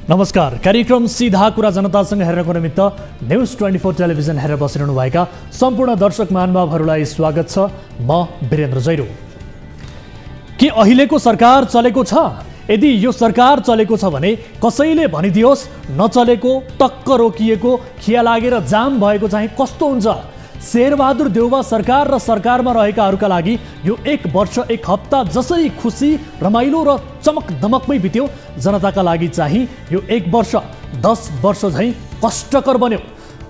नमस्कार। कार्यक्रम सीधा कुरा जनतासँग हेर्नको निमित्त न्यूज 24 टेलिभिजन हेरेर बसिरहनु भएका सम्पूर्ण दर्शक महानुभावहरूलाई स्वागत छ। म वीरेन्द्र जैरो। के अहिलेको सरकार चलेको छ? यदि यो सरकार चलेको छ भने कसैले भनिदियोस् नचलेको, टक्क रोकिएको, खिया लागेर जाम भएको चाहिँ कस्तो हुन्छ? शेरबहादुर देउवा सरकार र सरकारमा रहेकाहरूका लागि यो एक वर्ष एक हप्ता जसरी खुसी रमाइलो र चमक दमकमै बित्यो, जनताका लागि चाहिँ यो एक वर्ष 10 वर्ष झैँ कष्टकर बन्यो।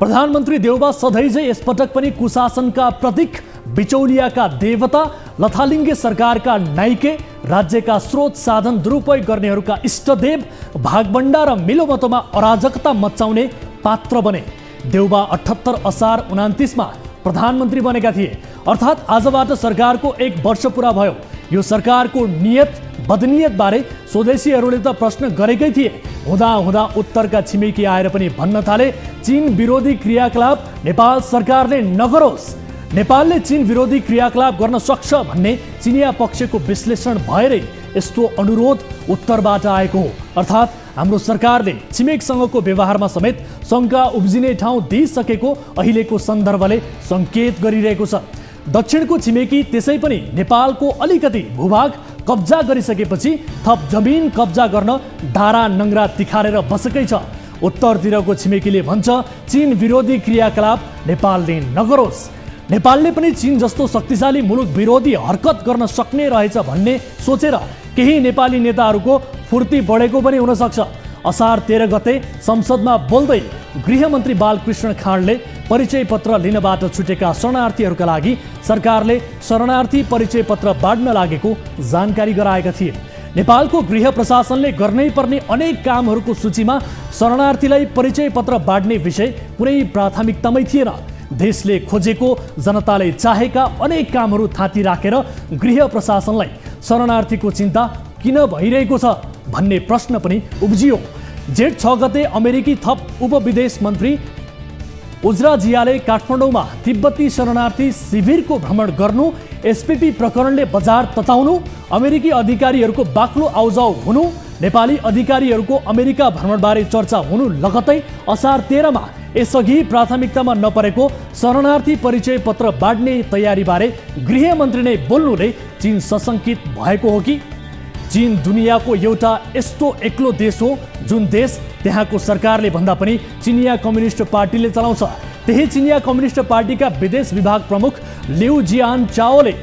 प्रधानमन्त्री देउवा सधैँझै यसपटक पनि कुशासनका प्रतीक, बिचौलियाका देवता, लथालिङ्गे सरकारका नाइके, राज्यका स्रोत साधन दुरुपयोग गर्नेहरूका इष्टदेव, भागबण्डा र मिलोमतोमा अराजकता मचाउने पात्र बने। देउवा 78 असार 29 मा प्रधानमन्त्री बनेका थिए। अर्थात् आजबाट सरकारको एक वर्ष पुरा भयो। यो सरकारको नियत बदनियत बारे स्वदेशीहरूले त प्रश्न गरेकै थिए। हुँदा हुँदा उत्तरका छिमेकी आएर पनि भन्न थाले चीन विरोधी क्रियाकलाप नेपाल सरकारले नगरोस्। नेपालले चीन विरोधी क्रियाकलाप गर्न सक्छ भन्ने चिनिया पक्षको विश्लेषण भएरै यस्तो अनुरोध उत्तरबाट आएको हो। अर्थात् हाम्रो सरकारले छिमेकसँगको व्यवहारमा समेत शङ्का उब्जिने ठाउँ दिइसकेको अहिलेको सन्दर्भले सङ्केत गरिरहेको छ। दक्षिणको छिमेकी त्यसै पनि नेपालको अलिकति भूभाग कब्जा गरिसकेपछि थप जमिन कब्जा गर्न धारा नङ्ग्रा तिखारेर बसेकै छ। उत्तरतिरको छिमेकीले भन्छ चीन विरोधी क्रियाकलाप नेपालले नगरोस्। नेपालले पनि चीन जस्तो शक्तिशाली मुलुक विरोधी हरकत गर्न सक्ने रहेछ भन्ने सोचेर केही नेपाली नेताहरूको फुर्ती बढेको पनि हुन सक्छ। असार 13 गते संसदमा बोल्दै गृहमन्त्री बालकृष्ण खाँडले परिचय पत्र लिनबाट छुटेका शरणार्थीहरूका लागि सरकारले शरणार्थी परिचय पत्र बाँड्न लागेको जानकारी गराएका थिए। नेपालको गृह प्रशासनले गर्नै पर्ने अनेक कामहरूको सूचीमा शरणार्थीलाई परिचय पत्र बाँड्ने विषय कुनै प्राथमिकतामै थिएन। देशले खोजेको, जनताले चाहेका अनेक कामहरू थाती राखेर गृह प्रशासनलाई शरणार्थीको चिन्ता किन भइरहेको छ भन्ने प्रश्न पनि उब्जियो। जेठ 6 गते अमेरिकी थप उपविदेश मन्त्री उज्राजियाले काठमाडौँमा तिब्बती शरणार्थी शिविरको भ्रमण गर्नु, एसपीपी प्रकरणले बजार तताउनु, अमेरिकी अधिकारीहरूको बाक्लो आउजाउ हुनु, नेपाली अधिकारीहरूको अमेरिका भ्रमणबारे चर्चा हुनु लगतै असार 13 मा यसअघि प्राथमिकतामा नपरेको शरणार्थी परिचय पत्र बाँड्ने तयारीबारे गृहमन्त्री नै बोल्नुले चीन सशङ्कित भएको हो कि? चीन दुनियाँको एउटा यस्तो एक्लो देश हो जुन देश त्यहाँको सरकारले भन्दा पनि चिनिया कम्युनिस्ट पार्टीले चलाउँछ। त्यही चिनिया कम्युनिस्ट पार्टीका विदेश विभाग प्रमुख लिउ जियान चाओले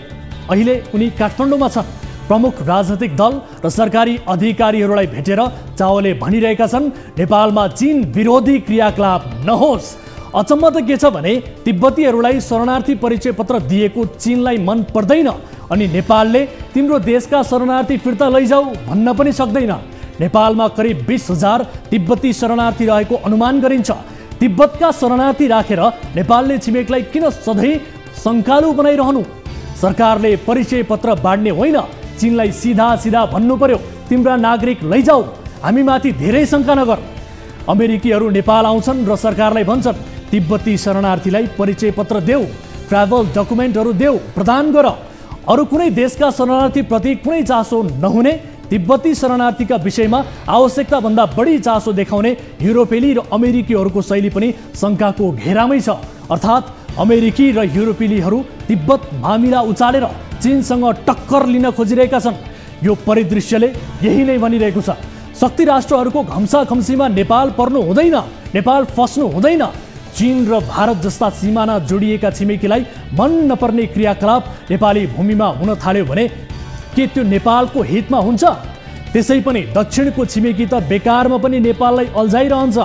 अहिले उनी काठमाडौँमा छन्। प्रमुख राजनैतिक दल र सरकारी अधिकारीहरूलाई भेटेर चाओले भनिरहेका छन् नेपालमा चीन विरोधी क्रियाकलाप नहोस्। अचम्म त के छ भने तिब्बतीहरूलाई शरणार्थी परिचय पत्र दिएको चीनलाई मन पर्दैन अनि नेपालले तिम्रो देशका शरणार्थी फिर्ता लैजाऊ भन्न पनि सक्दैन। नेपालमा करिब 20,000 तिब्बती शरणार्थी रहेको अनुमान गरिन्छ। तिब्बतका शरणार्थी राखेर नेपालले छिमेकलाई किन सधैँ शङ्कालु बनाइरहनु? सरकारले परिचय पत्र बाँड्ने होइन, चीनलाई सीधा सीधा भन्नु पर्यो तिम्रा नागरिक लैजाऊ, हामीमाथि धेरै शङ्का नगर। अमेरिकीहरू नेपाल आउँछन् र सरकारलाई भन्छन् तिब्बती शरणार्थीलाई परिचय पत्र देऊ, ट्राभल डकुमेन्टहरू देऊ, प्रदान गर। अरू कुनै देशका शरणार्थीप्रति कुनै चासो नहुने, तिब्बती शरणार्थीका विषयमा आवश्यकताभन्दा बढी चासो देखाउने युरोपेली र अमेरिकीहरूको शैली पनि शङ्काको घेरामै छ। अर्थात् अमेरिकी र युरोपेलीहरू तिब्बत मामिला उचालेर चीनसँग टक्कर लिन खोजिरहेका छन्। यो परिदृश्यले यही नै भनिरहेको छ, शक्ति राष्ट्रहरूको घम्साखम्सीमा नेपाल पर्नु हुँदैन, नेपाल फस्नु हुँदैन। चीन र भारत जस्ता सिमाना जोडिएका छिमेकीलाई मन नपर्ने क्रियाकलाप नेपाली भूमिमा हुन थाल्यो भने के त्यो नेपालको हितमा हुन्छ? त्यसै पनि दक्षिणको छिमेकी त बेकारमा पनि नेपाललाई अल्झाइरहन्छ।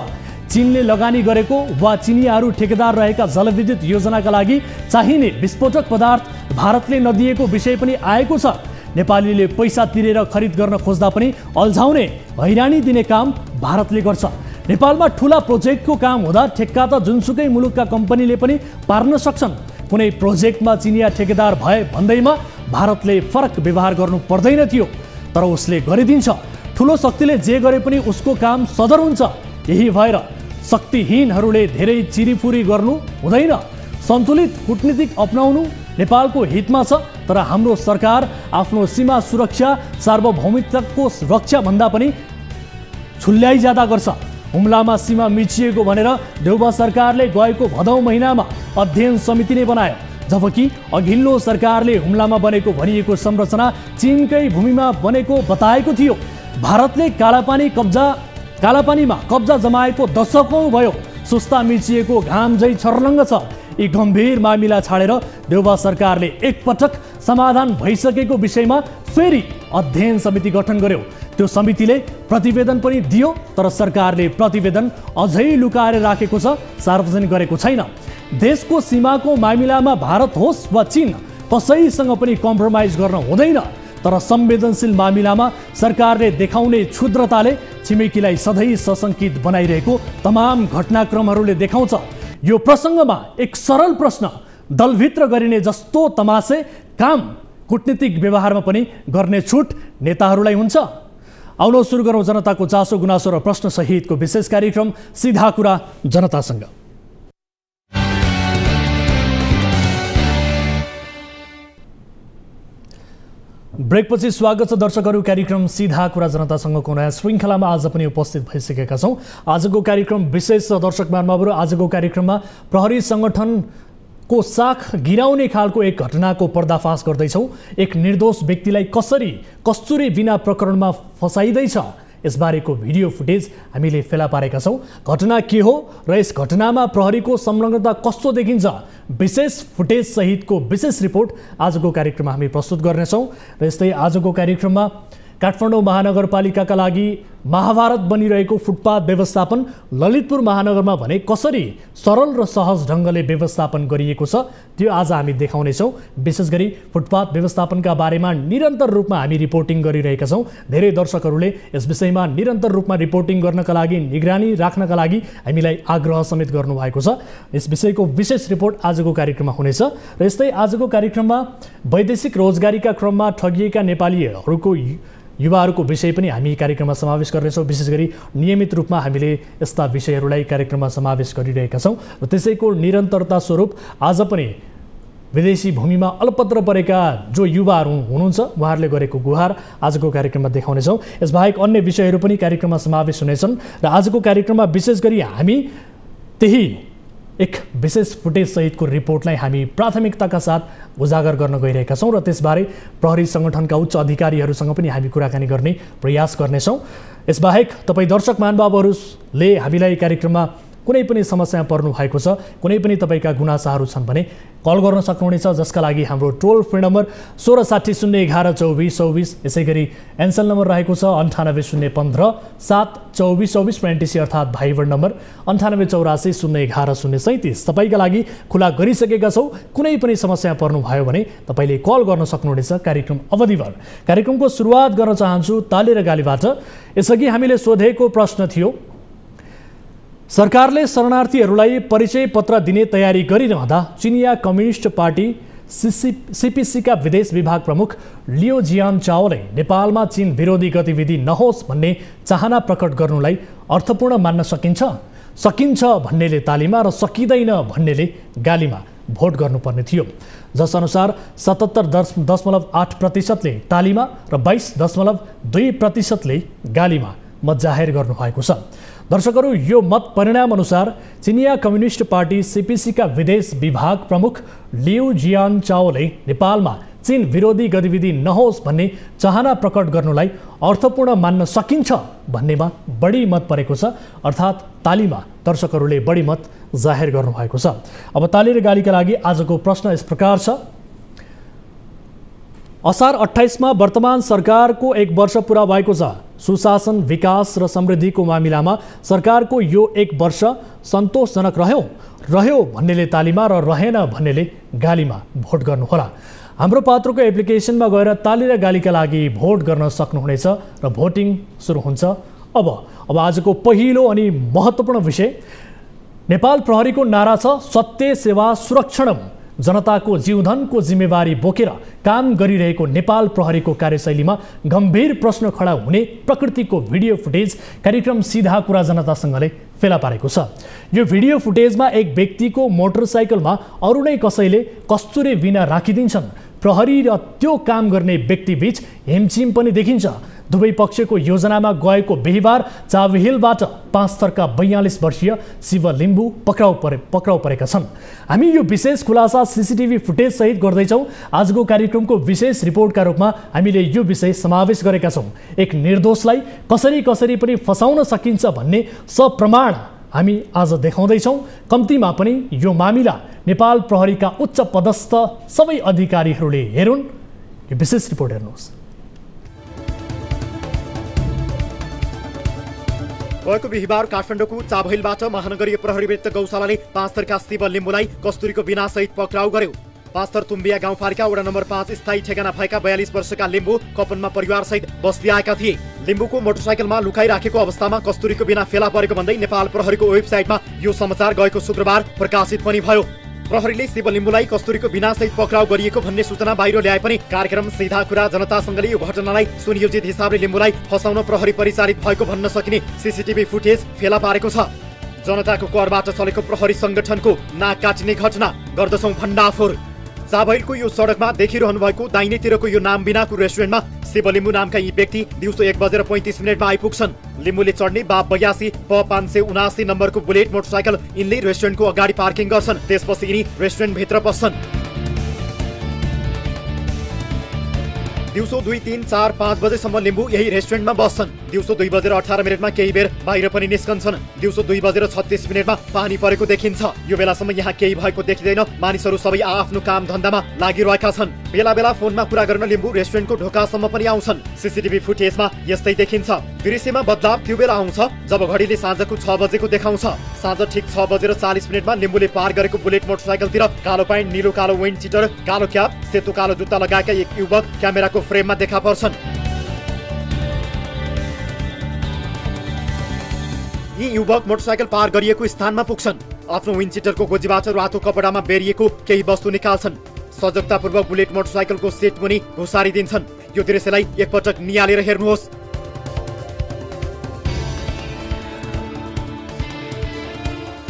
चीनले लगानी गरेको वा चिनियाहरू ठेकेदार रहेका जलविद्युत योजनाका लागि चाहिने विस्फोटक पदार्थ भारतले नदिएको विषय पनि आएको छ। नेपालीले पैसा तिरेर खरिद गर्न खोज्दा पनि अल्झाउने, हैरानी दिने काम भारतले गर्छ। नेपालमा ठुला प्रोजेक्टको काम हुँदा ठेक्का त जुनसुकै मुलुकका कम्पनीले पनि पार्न सक्छन्। कुनै प्रोजेक्टमा चिनिया ठेकेदार भए भन्दैमा भारतले फरक व्यवहार गर्नु पर्दैन थियो, तर उसले गरिदिन्छ। ठुलो शक्तिले जे गरे पनि उसको काम सदर हुन्छ। यही भएर शक्तिहीनहरूले धेरै चिरीफुरी गर्नु हुँदैन। सन्तुलित कूटनीतिक अपनाउनु नेपालको हितमा छ, तर हाम्रो सरकार आफ्नो सीमा सुरक्षा, सार्वभौमिकताको रक्षा भन्दा पनि छुल्याइ ज्यादा गर्छ। हुम्लामा सीमा मिचिएको भनेर देउबा सरकारले गएको भदौ महिनामा अध्ययन समिति नै बनायो, जबकि अघिल्लो सरकारले हुम्लामा बनेको भनिएको संरचना चीनकै भूमिमा बनेको बताएको थियो। भारतले कालापानीमा कब्जा जमाएको दशकौं भयो। सुस्ता मिचिएको घाम झै छर्लङ्ग छ। यी गम्भीर मामिला छाडेर देउबा सरकारले एकपटक समाधान भइसकेको विषयमा फेरि अध्ययन समिति गठन गर्यो। त्यो समितिले प्रतिवेदन पनि दियो, तर सरकारले प्रतिवेदन अझै लुकाएर राखेको छ, सार्वजनिक गरेको छैन। देशको सीमाको मामिलामा भारत होस् वा चीन कसैसँग पनि कम्प्रोमाइज गर्न हुँदैन, तर संवेदनशील मामिलामा सरकारले देखाउने क्षुद्रताले छिमेकीलाई सधैँ सशंकित बनाइरहेको तमाम घटनाक्रमहरूले देखाउँछ। यो प्रसङ्गमा एक सरल प्रश्न, दलभित्र गरिने जस्तो तमासे काम कूटनीतिक व्यवहारमा पनि गर्ने छुट नेताहरूलाई हुन्छ? आउनु सुरु गरौँ जनताको चासो गुनासो र प्रश्न सहितको विशेष कार्यक्रम सीधा कुरा जनतासँग। ब्रेकपछि स्वागत छ दर्शकहरू। कार्यक्रम सीधा कुरा जनतासँगको नयाँ श्रृङ्खलामा आज पनि उपस्थित भइसकेका छौँ। आजको कार्यक्रम विशेष छ दर्शक महानुभावहरू। आजको कार्यक्रममा प्रहरी सङ्गठनको साख गिराउने खालको एक घटनाको पर्दाफास गर्दैछौँ। एक निर्दोष व्यक्तिलाई कसरी कस्तुरी बिना प्रकरणमा फसाइँदैछ, यसबारेको भिडियो फुटेज हामीले फेला पारेका छौँ। घटना के हो र यस घटनामा प्रहरीको संलग्नता कस्तो देखिन्छ, विशेष फुटेज सहितको विशेष रिपोर्ट आजको कार्यक्रममा हामी प्रस्तुत गर्नेछौँ। र यस्तै आजको कार्यक्रममा काठमाडौँ महानगरपालिकाका लागि महाभारत बनिरहेको फुटपाथ व्यवस्थापन ललितपुर महानगरमा भने कसरी सरल र सहज ढङ्गले व्यवस्थापन गरिएको छ, त्यो आज हामी देखाउनेछौँ। विशेष गरी फुटपाथ व्यवस्थापनका बारेमा निरन्तर रूपमा हामी रिपोर्टिङ गरिरहेका छौँ। धेरै दर्शकहरूले यस विषयमा निरन्तर रूपमा रिपोर्टिङ गर्नका लागि, निगरानी राख्नका लागि हामीलाई आग्रह समेत गर्नुभएको छ। यस विषयको विशेष रिपोर्ट आजको कार्यक्रममा हुनेछ। र यस्तै आजको कार्यक्रममा वैदेशिक रोजगारीका क्रममा ठगिएका नेपालीहरूको युवाहरूको विषय पनि हामी कार्यक्रममा समावेश गर्नेछौँ। विशेष गरी नियमित रूपमा हामीले यस्ता विषयहरूलाई कार्यक्रममा समावेश गरिरहेका छौँ र त्यसैको निरन्तरता स्वरूप आज पनि विदेशी भूमिमा अल्पत्र परेका जो युवाहरू हुनुहुन्छ उहाँहरूले गरेको गुहार आजको कार्यक्रममा देखाउनेछौँ। यसबाहेक अन्य विषयहरू पनि कार्यक्रममा समावेश हुनेछन् र आजको कार्यक्रममा विशेष गरी हामी त्यही एक विशेष फुटेज सहितको रिपोर्टलाई हामी प्राथमिकताका साथ उजागर गर्न गइरहेका छौँ र त्यसबारे प्रहरी सङ्गठनका उच्च अधिकारीहरूसँग पनि हामी कुराकानी गर्ने प्रयास गर्नेछौँ। यसबाहेक तपाईँ दर्शक महानुभावहरूले हामीलाई कार्यक्रममा कुनै पनि समस्या पर्नु भएको छ, कुनै पनि तपाईँका गुनासाहरू छन् भने कल गर्न सक्नुहुनेछ, जसका लागि हाम्रो टोल फ्री नम्बर 1660112424, यसै गरी एनसेल नम्बर रहेको छ 9801572424 र एनटिसी अर्थात् भाइबर नम्बर 9884011037 तपाईँका लागि खुला गरिसकेका छौँ। कुनै पनि समस्या पर्नुभयो भने तपाईँले कल गर्न सक्नुहुनेछ कार्यक्रम अवधिभर। कार्यक्रमको सुरुवात गर्न चाहन्छु ताली र गालीबाट। यसअघि हामीले सोधेको प्रश्न थियो, सरकारले शरणार्थीहरूलाई परिचय पत्र दिने तयारी गरिरहँदा चिनिया कम्युनिस्ट पार्टी सीपीसीका विदेश विभाग प्रमुख लियो जियान चाओले नेपालमा चीन विरोधी गतिविधि नहोस् भन्ने चाहना प्रकट गर्नुलाई अर्थपूर्ण मान्न सकिन्छ? सकिन्छ भन्नेले तालीमा र सकिँदैन भन्नेले गालीमा भोट गर्नुपर्ने थियो, जसअनुसार 77.8%ले तालीमा र 22.2%ले गालीमा मत जाहेर गर्नुभएको छ। दर्शकहरू, यो मत परिणाम अनुसार चिनिया कम्युनिस्ट पार्टी सीपीसीका विदेश विभाग प्रमुख लिउ जियान चाओले नेपालमा चीन विरोधी गतिविधि नहोस् भन्ने चाहना प्रकट गर्नुलाई अर्थपूर्ण मान्न सकिन्छ भन्नेमा बढी मत परेको छ, अर्थात् तालीमा दर्शकहरूले बढी मत जाहेर गर्नुभएको छ। अब ताली र गालीका लागि आजको प्रश्न यस प्रकार छ। असार 28 मा वर्तमान सरकारको 1 वर्ष पुरा भएको छ। सुशासन, विकास र समृद्धिको मामिलामा सरकारको यो 1 वर्ष सन्तोषजनक रह्यो भन्नेले तालीमा र रहेन भन्नेले गालीमा भोट गर्नुहोला। हाम्रो पात्रोको एप्लिकेसनमा गएर ताली र गालीका लागि भोट गर्न सक्नुहुनेछ र भोटिङ सुरु हुन्छ। अब आजको पहिलो अनि महत्त्वपूर्ण विषय, नेपाल प्रहरीको नारा छ सत्य सेवा सुरक्षणम। जनताको जीवधनको जिम्मेवारी बोकेर काम गरिरहेको नेपाल प्रहरीको कार्यशैलीमा गम्भीर प्रश्न खडा हुने प्रकृतिको भिडियो फुटेज कार्यक्रम सीधा कुरा जनतासँगले फेला पारेको छ। यो भिडियो फुटेजमा एक व्यक्तिको मोटरसाइकलमा अरू नै कसैले कस्तुरी बिना राखिदिन्छन्। प्रहरी र त्यो काम गर्ने व्यक्ति बीच हिमचिम पनि देखिन्छ। दुवै पक्षको योजनामा गएको बिहीबार चाबहिलबाट 5 थरका 42 वर्षीय शिव लिम्बू पक्राउ परेका छन्। हामी यो विशेष खुलासा सीसीटीभी फुटेज सहित गर्दैछौँ। आजको कार्यक्रमको विशेष रिपोर्टका रूपमा हामीले यो विषय समावेश गरेका छौँ। एक निर्दोषलाई कसरी पनि फसाउन सकिन्छ भन्ने सप्रमाण हामी आज देखाउँदैछौँ। कम्तीमा पनि यो मामिला नेपाल प्रहरीका उच्च पदस्थ सबै अधिकारीहरूले हेरुन्। यो विशेष रिपोर्ट हेर्नुहोस्। गएको बिहीबार काठमाडौँको चाबहिलबाट महानगरीय प्रहरी वृत्त गौशालाले 5 थरका शिव लिम्बूलाई कस्तुरीको बिनासहित पक्राउ गर्यो। 5 थर तुम्बिया गाउँपालिका वडा नम्बर 5 स्थायी ठेगाना भएका 42 वर्षका लिम्बू कपनमा परिवारसहित बस्दै आएका थिए। लिम्बूको मोटरसाइकलमा लुकाइराखेको अवस्थामा कस्तुरीको बिना फेला परेको भन्दै नेपाल प्रहरीको वेबसाइटमा यो समाचार गएको शुक्रबार प्रकाशित पनि भयो। प्रहरीले शिव लिम्बूलाई कस्तुरीको बिनासहित पक्राउ गरिएको भन्ने सूचना बाहिर ल्याए पनि कार्यक्रम सीधा कुरा जनतासँगले यो घटनालाई सुनियोजित हिसाबले लिम्बूलाई फसाउन प्रहरी परिचालित भएको भन्न सकिने सीसीटीभी फुटेज फेला पारेको छ। जनताको करबाट चलेको प्रहरी संगठनको नाक काटिने घटना गर्दछौं भण्डाफोर। चाबहिलको यो सडकमा देखिरहनु भएको दाहिनेतिरको यो नाम बिनाको रेस्टुरेन्टमा शिव लिम्बू नामका यी व्यक्ति दिउँसो 1:35 आइपुग्छन्। लिम्बूले चढ्ने बा 82 प 579 नम्बरको बुलेट मोटरसाइकल यिनले रेस्टुरेन्टको अगाडि पार्किङ गर्छन्। त्यसपछि यिनी रेस्टुरेन्ट भित्र पस्छन्। दिउँसो 2, 3, 4, 5 बजेसम्म लिम्बू यही रेस्टुरेन्टमा बस्छन्। दिउँसो 2:18 केही बेर बाहिर पनि निस्कन्छन्। दिउँसो 2:36 पानी परेको देखिन्छ। यो बेलासम्म यहाँ केही भएको देखिँदैन। मानिसहरू सबै आफ्नो काम धन्दामा लागिरहेका छन्। बेला बेला फोनमा कुरा गर्न लिम्बू रेस्टुरेन्टको ढोकासम्म पनि आउँछन्। सीसीटीभी फुटेजमा यस्तै देखिन्छ। दृश्यमा बदलाव त्यो बेला आउँछ जब घडीले साँझको 6 बजेको देखाउँछ। साँझ ठिक 6:40 लिम्बूले पार गरेको बुलेट मोटरसाइकलतिर कालो प्यान्ट, निलो कालो विन्ड चिटर, कालो क्याप, सेतो कालो जुत्ता लगाएका एक युवक क्यामेराको फ्रेममा देखा पर्छन्। यी युवक मोटरसाइकल पार गरिएको स्थानमा पुग्छन्। आफ्नो विन्ड चिटरको गोजीबाट रातो कपडामा बेरिएको केही वस्तु निकाल्छन्। सजगतापूर्वक बुलेट मोटरसाइकलको सिट मुनि घुसारिदिन्छन्। यो दृश्यलाई एकपटक निहालेर हेर्नुहोस्।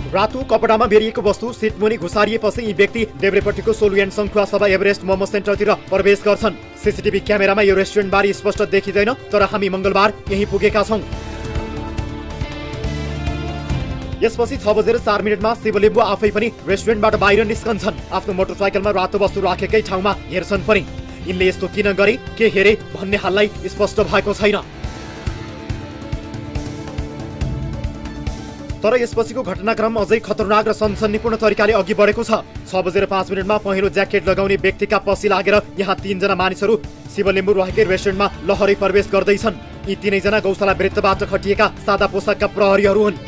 रातो कपडामा बेरिएको वस्तु सिट मुनि घुसारिएपछि यी व्यक्ति देब्रेपट्टिको सोलुएन सङ्खुवा सभा एभरेस्ट मोमो सेन्टरतिर प्रवेश गर्छन्। सीसीटीभी क्यामेरामा यो रेस्टुरेन्ट बारे स्पष्ट देखिँदैन, तर हामी मंगलबार यही पुगेका छौं। यसपछि 6:04 शिव लिम्बू आफै पनि रेस्टुरेन्टबाट बाहिर निस्कन्छन्। आफ्नो मोटरसाइकलमा रातो वस्तु राखेकै ठाउँमा हेर्छन् पनि। यिनले यस्तो किन गरे, के हेरे भन्ने हाललाई स्पष्ट भएको छैन। तर यसपछिको घटनाक्रम अझै खतरनाक र सनसनीपूर्ण तरिकाले अघि बढेको छ। 6:05 पहेँलो ज्याकेट लगाउने व्यक्तिका पछि लागेर यहाँ 3 जना मानिसहरू शिव लिम्बू रहेकै रेस्टुरेन्टमा लहरै प्रवेश गर्दैछन्। यी 3 जना गौशाला वृत्तबाट खटिएका सादा पोसाकका प्रहरीहरू हुन्।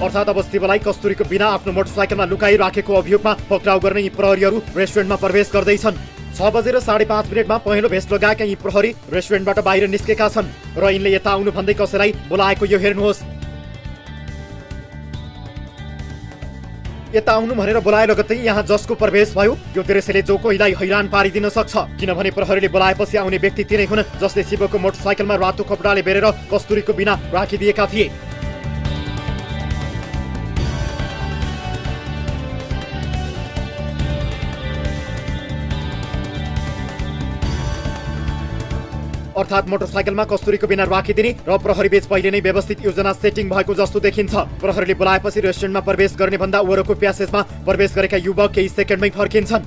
अर्थात् अब शिवलाई कस्तुरीको बिना आफ्नो मोटरसाइकलमा लुकाइराखेको अभियोगमा पक्राउ गर्ने यी प्रहरीहरू रेस्टुरेन्टमा प्रवेश गर्दैछन्। 6:05 पहेँलो भेस्ट लगाएका यी प्रहरी रेस्टुरेन्टबाट बाहिर निस्केका छन् र यिनले यता आउनु भन्दै कसैलाई बोलाएको यो हेर्नुहोस्। यता आउनु भनेर बोलाए लगत्तै यहाँ जसको प्रवेश भयो, यो दृश्यले जो कोहीलाई हैरान पारिदिन सक्छ। किनभने प्रहरीले बोलाएपछि आउने व्यक्ति तिनै हुन् जसले शिवको मोटरसाइकलमा रातो कपडाले बेरेर कस्तुरीको बिना राखिदिएका थिए। अर्थात् मोटरसाइकलमा कस्तुरीको बिना राखिदिने र प्रहरी बीच पहिले नै व्यवस्थित योजना सेटिङ भएको जस्तो देखिन्छ। प्रहरीले बोलाएपछि रेस्टुरेन्टमा प्रवेश गर्ने भन्दा वरको प्यासेजमा प्रवेश गरेका युवक केही सेकेन्डमै फर्किन्छन्।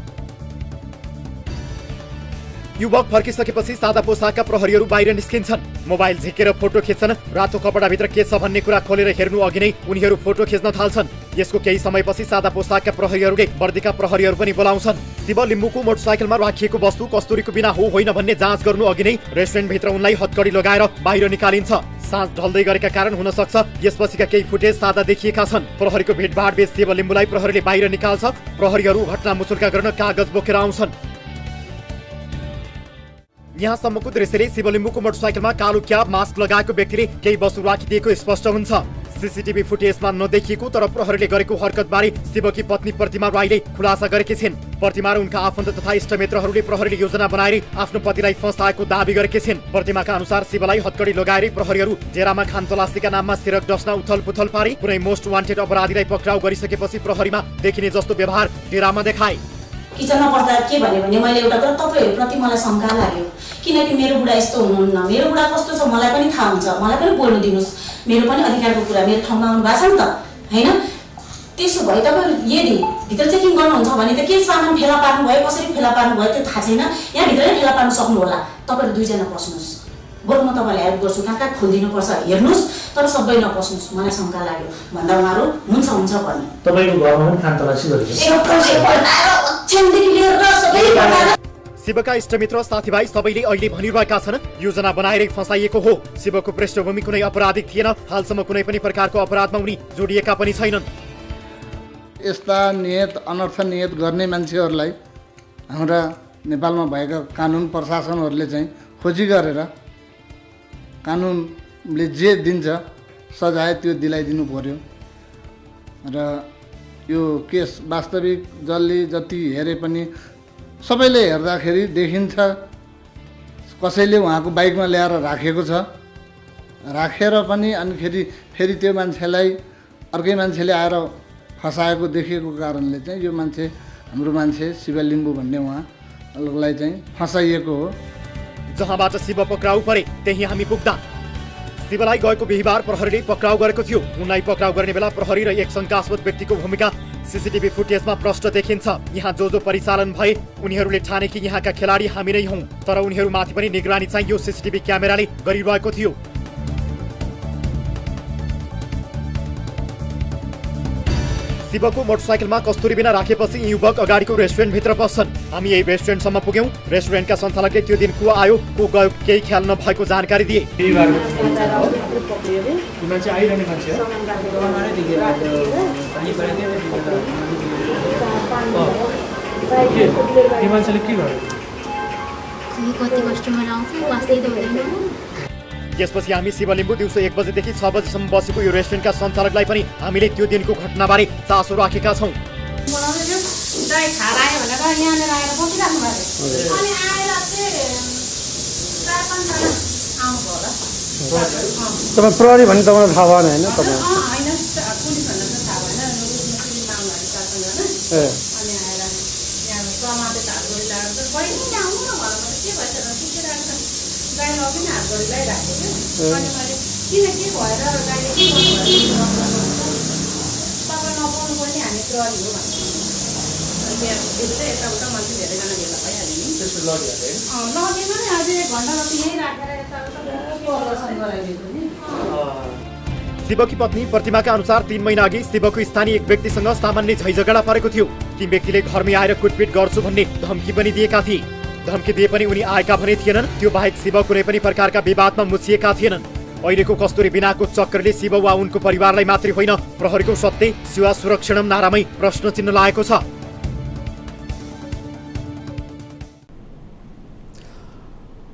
युवक फर्किसकेपछि सादा पोसाकका प्रहरीहरू बाहिर निस्किन्छन्। मोबाइल झिकेर फोटो खिच्छन्। रातो कपडाभित्र के छ भन्ने कुरा खोलेर हेर्नु अघि नै उनीहरू फोटो खिच्न थाल्छन्। यसको केही समयपछि सादा पोसाकका प्रहरीहरूले वर्दीका प्रहरीहरू पनि बोलाउँछन्। शिव लिम्बूको मोटरसाइकलमा राखिएको वस्तु कस्तुरीको बिना हो होइन भन्ने जाँच गर्नु अघि नै रेस्टुरेन्टभित्र उनलाई हत्कडी लगाएर बाहिर निकालिन्छ। साँझ ढल्दै गरेका कारण हुन सक्छ यसपछिका केही फुटेज सादा देखिएका छन्। प्रहरीको भेटभाट बीच शिव लिम्बूलाई प्रहरीले बाहिर निकाल्छ। प्रहरीहरू घटना मुचुल्का गर्न कागज बोकेर आउँछन्। यहाँसम्मको दृश्यले शिव लिम्बूको मोटरसाइकलमा कालो क्याप, मास्क लगाएको व्यक्तिले केही वस्तु राखिदिएको स्पष्ट हुन्छ। सीसीटीभी फुटेजमा नदेखिएको तर प्रहरीले गरेको हरकतबारे शिवकी पत्नी प्रतिमा राईले खुलासा गरेकी छिन्। प्रतिमा र उनका आफन्त तथा इष्टमित्रहरूले प्रहरीले योजना बनाएर आफ्नो पतिलाई फसाएको दाबी गरेकी छिन्। प्रतिमाका अनुसार शिवलाई हत्कडी लगाएर प्रहरीहरू जेरामा खानतलासीका नाममा सिरक डस्ना उथलपुथल पारी कुनै मोस्ट वान्टेड अपराधीलाई पक्राउ गरिसकेपछि प्रहरीमा देखिने जस्तो व्यवहार डेरामा देखाए। किचनमा पस्दा के भने मैले एउटा कुरा तपाईहरुप्रति मलाई शंका लाग्यो किनकि मेरो बुढा यस्तो हुनुहुन्न मेरो बुढा कस्तो छ मलाई पनि थाहा हुन्छ मलाई पनि बोल्न दिनुस् मेरो पनि अधिकारको कुरा मेरो ठाउँमा आउनु भएको छ नि त हैन त्यसो भए तपाईहरु यदि भित्र चेकिङ गर्नुहुन्छ भने त के सामान फेला पार्नु भयो कसरी फेला पार्नु भयो त्यो थाहा छैन यहाँ भित्रै फेला पार्न सक्नु होला तपाईहरु दुई जना पस्नुस् बरु म तपाईलाई हेल्प गर्छु कहाँ खोल्दिनु पर्छ हेर्नुस् तर सबै नपस्नुस् मलाई शंका लाग्यो भन्दा उहाँहरु हुन्छ भन्ने तपाईको घरमा पनि खान तलासी गरेको शिवका इष्टमित्र साथीभाइ सबैले अहिले भनिरहेका छन् योजना बनाएरै फसाइएको हो शिवको पृष्ठभूमि कुनै अपराधिक थिएन हालसम्म कुनै पनि प्रकारको अपराधमा उनी जोडिएका पनि छैनन् यस्ता नियत अनर्थ नियत गर्ने मान्छेहरूलाई हाम्रा नेपालमा भएका कानुन प्रशासनहरूले चाहिँ खोजी गरेर कानुनले जे दिन्छ सजाय त्यो दिलाइदिनु पर्यो र यो केस वास्तविक जसले जति हेरे पनि सबैले हेर्दाखेरि देखिन्छ कसैले उहाँको बाइकमा ल्याएर राखेको छ राखेर पनि अनि फेरि त्यो मान्छेलाई अर्कै मान्छेले आएर फसाएको देखेको कारणले चाहिँ यो मान्छे हाम्रो मान्छे शिव लिम्बू भन्ने उहाँलाई चाहिँ फसाइएको हो जहाँबाट शिव पक्राउ परे त्यही हामी पुग्दा शिवलाई गएको बिहीबार प्रहरीले पक्राउ गरेको थियो उनलाई पक्राउ गर्ने बेला प्रहरी र एक शंकास्पद व्यक्तिको भूमिका सीसीटीभी फुटेजमा प्रष्ट देखिन्छ यहाँ जो परिचालन भए उनीहरूले ठाने कि यहाँका खेलाडी हामी नै हौं तर उनीहरूमाथि पनि निगरानी चाहिँ यो सीसीटीभी क्यामेराले गरिरहेको थियो शिवको मोटरसाइकलमा कस्तुरी बिना राखेपछि युवक अगाडिको रेस्टुरेन्ट भित्र पस्छन् हामी यही रेस्टुरेन्टसम्म पुग्यौं रेस्टुरेन्टका सञ्चालकले त्यो दिन को आयो को गयो केही ख्याल नभएको जानकारी दिए यसपछि हामी शिव लिम्बू दिउँसो 1 बजेदेखि 6 बजेसम्म बसेको यो रेस्टुरेन्टका सञ्चालकलाई पनि हामीले त्यो दिनको घटनाबारे चासो राखेका छौं तपाईं प्रहरी भन्ने तपाईलाई थाहा भएन हैन तपाईँ शिवकी पत्नी प्रतिमाका अनुसार 3 महिना अघि शिवको स्थानीय एक व्यक्तिसँग सामान्य झैझगडा परेको थियो ती व्यक्तिले घरमै आएर कुटपिट गर्छु भन्ने धम्की पनि दिएका थिए धम्की दिए पनि उनी आएका भने थिएनन् त्यो बाहेक शिव कुनै पनि प्रकारका विवादमा मुछिएका थिएनन् अहिलेको कस्तुरी बिनाको चक्रले शिव वा उनको परिवारलाई मात्रै होइन प्रहरीको सत्य सेवा सुरक्षणम नारामै प्रश्न चिन्ह लागेको छ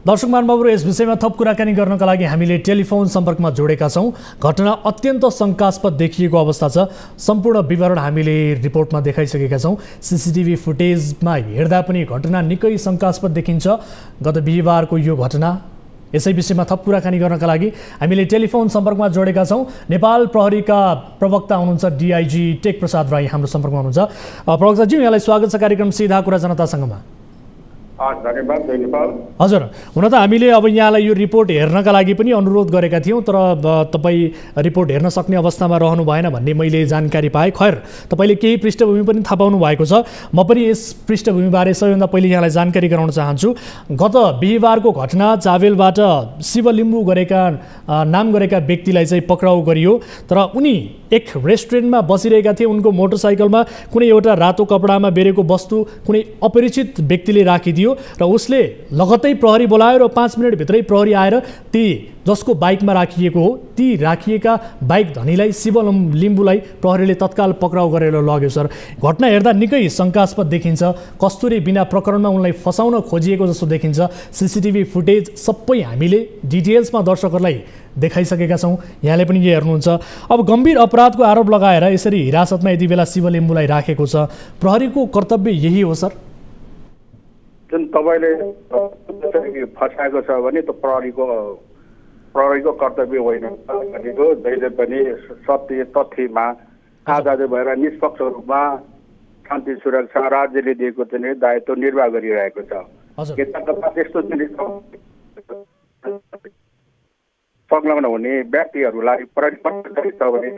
दर्शक महानुभावहरु यस विषयमा थप कुराकानी गर्नका लागि हामीले टेलिफोन सम्पर्कमा जोडेका छौं घटना अत्यन्त शंकास्पद देखिएको अवस्था छ सम्पूर्ण विवरण हामीले रिपोर्टमा देखाइसकेका छौं सीसीटीभी फुटेजमा हेर्दा पनि घटना निकै शंकास्पद देखिन्छ गत बिहीबारको यो घटना यसै विषयमा थप कुराकानी गर्नका लागि हामीले टेलिफोन सम्पर्कमा जोडेका छौं नेपाल प्रहरीका प्रवक्ता हुनुहुन्छ डीआईजी टेक प्रसाद राई हाम्रो सम्पर्कमा हुनुहुन्छ प्रवक्ताजी यहाँलाई स्वागत छ कार्यक्रम सीधा कुरा जनतासँगमा हजुर हुन त हामीले अब यहाँलाई यो रिपोर्ट हेर्नका लागि पनि अनुरोध गरेका थियौं तर तपाई रिपोर्ट हेर्न सक्ने अवस्थामा रहनु भएन भन्ने मैले जानकारी पाएँ खैर तपाईले केही पृष्ठभूमि पनि थाहा पाउनु भएको छ म पनि यस पृष्ठभूमिबारे सबैभन्दा पहिले यहाँलाई जानकारी गराउन चाहन्छु गत बिहीबारको घटना चाबेलबाट शिव लिम्बू गरेका नाम गरेका व्यक्तिलाई चाहिँ पक्राउ गरियो तर उनी एक रेस्टुरेन्टमा बसिरहेका थिए उनको मोटरसाइकलमा कुनै एउटा रातो कपडामा बेरेको वस्तु कुनै अपरिचित व्यक्तिले राखिदियो र उसले लगत्तै प्रहरी बोलायो र 5 मिनेट भित्रै प्रहरी आएर ती जसको बाइकमा राखिएको हो ती राखिएका बाइक धनीलाई शिव लिम्बूलाई प्रहरीले तत्काल पक्राउ गरेर लग्यो सर घटना हेर्दा निकै शंकास्पद देखिन्छ कस्तुरी बिना प्रकरणमा उनलाई फसाउन खोजिएको जस्तो देखिन्छ सीसीटीभी फुटेज सबै हामीले डिटेल्समा दर्शकहरूलाई देखाइसकेका छौं यहाँले पनि यो हेर्नुहुन्छ अब गम्भीर अपराधको आरोप लगाएर यसरी हिरासतमा यति बेला शिव लिम्बूलाई राखेको छ प्रहरीको कर्तव्य यही हो सर जुन तपाईले फसाएको छ भने त प्रहरीको कर्तव्य होइन भनेको जहिले पनि सत्य तथ्यमा आधार भएर निष्पक्ष रूपमा शान्ति सुरक्षा राज्यले दिएको चाहिँ दायित्व निर्वाह गरिरहेको छ। यतातता त्यस्तो चाहिँ संलग्न हुने व्यक्तिहरूलाई प्रहरी छ भने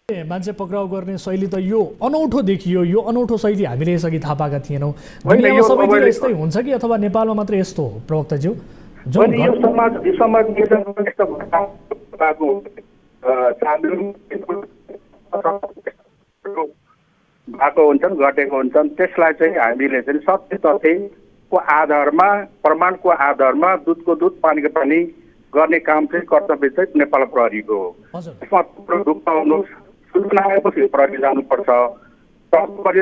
मान्छे पक्राउ गर्ने शैली त यो अनौठो देखियो। यो अनौठो शैली हामीले यसअघि थाहा पाएका थिएनौँ। दुनियाँमा सबैतिर यस्तै हुन्छ कि अथवा नेपालमा मात्र यस्तो हो प्रवक्ताज्यू? यो समाज भएको हुन्छन्, घटेको हुन्छन्, त्यसलाई चाहिँ हामीले चाहिँ सत्य तथ्यको आधारमा, प्रमाणको आधारमा दुधको दुध पानीको पानी गर्ने काम चाहिँ कर्तव्य चाहिँ नेपाल प्रहरीको हो। यसमा ढुक्काउनु सूचना आएपछि प्रहरी जानुपर्छ।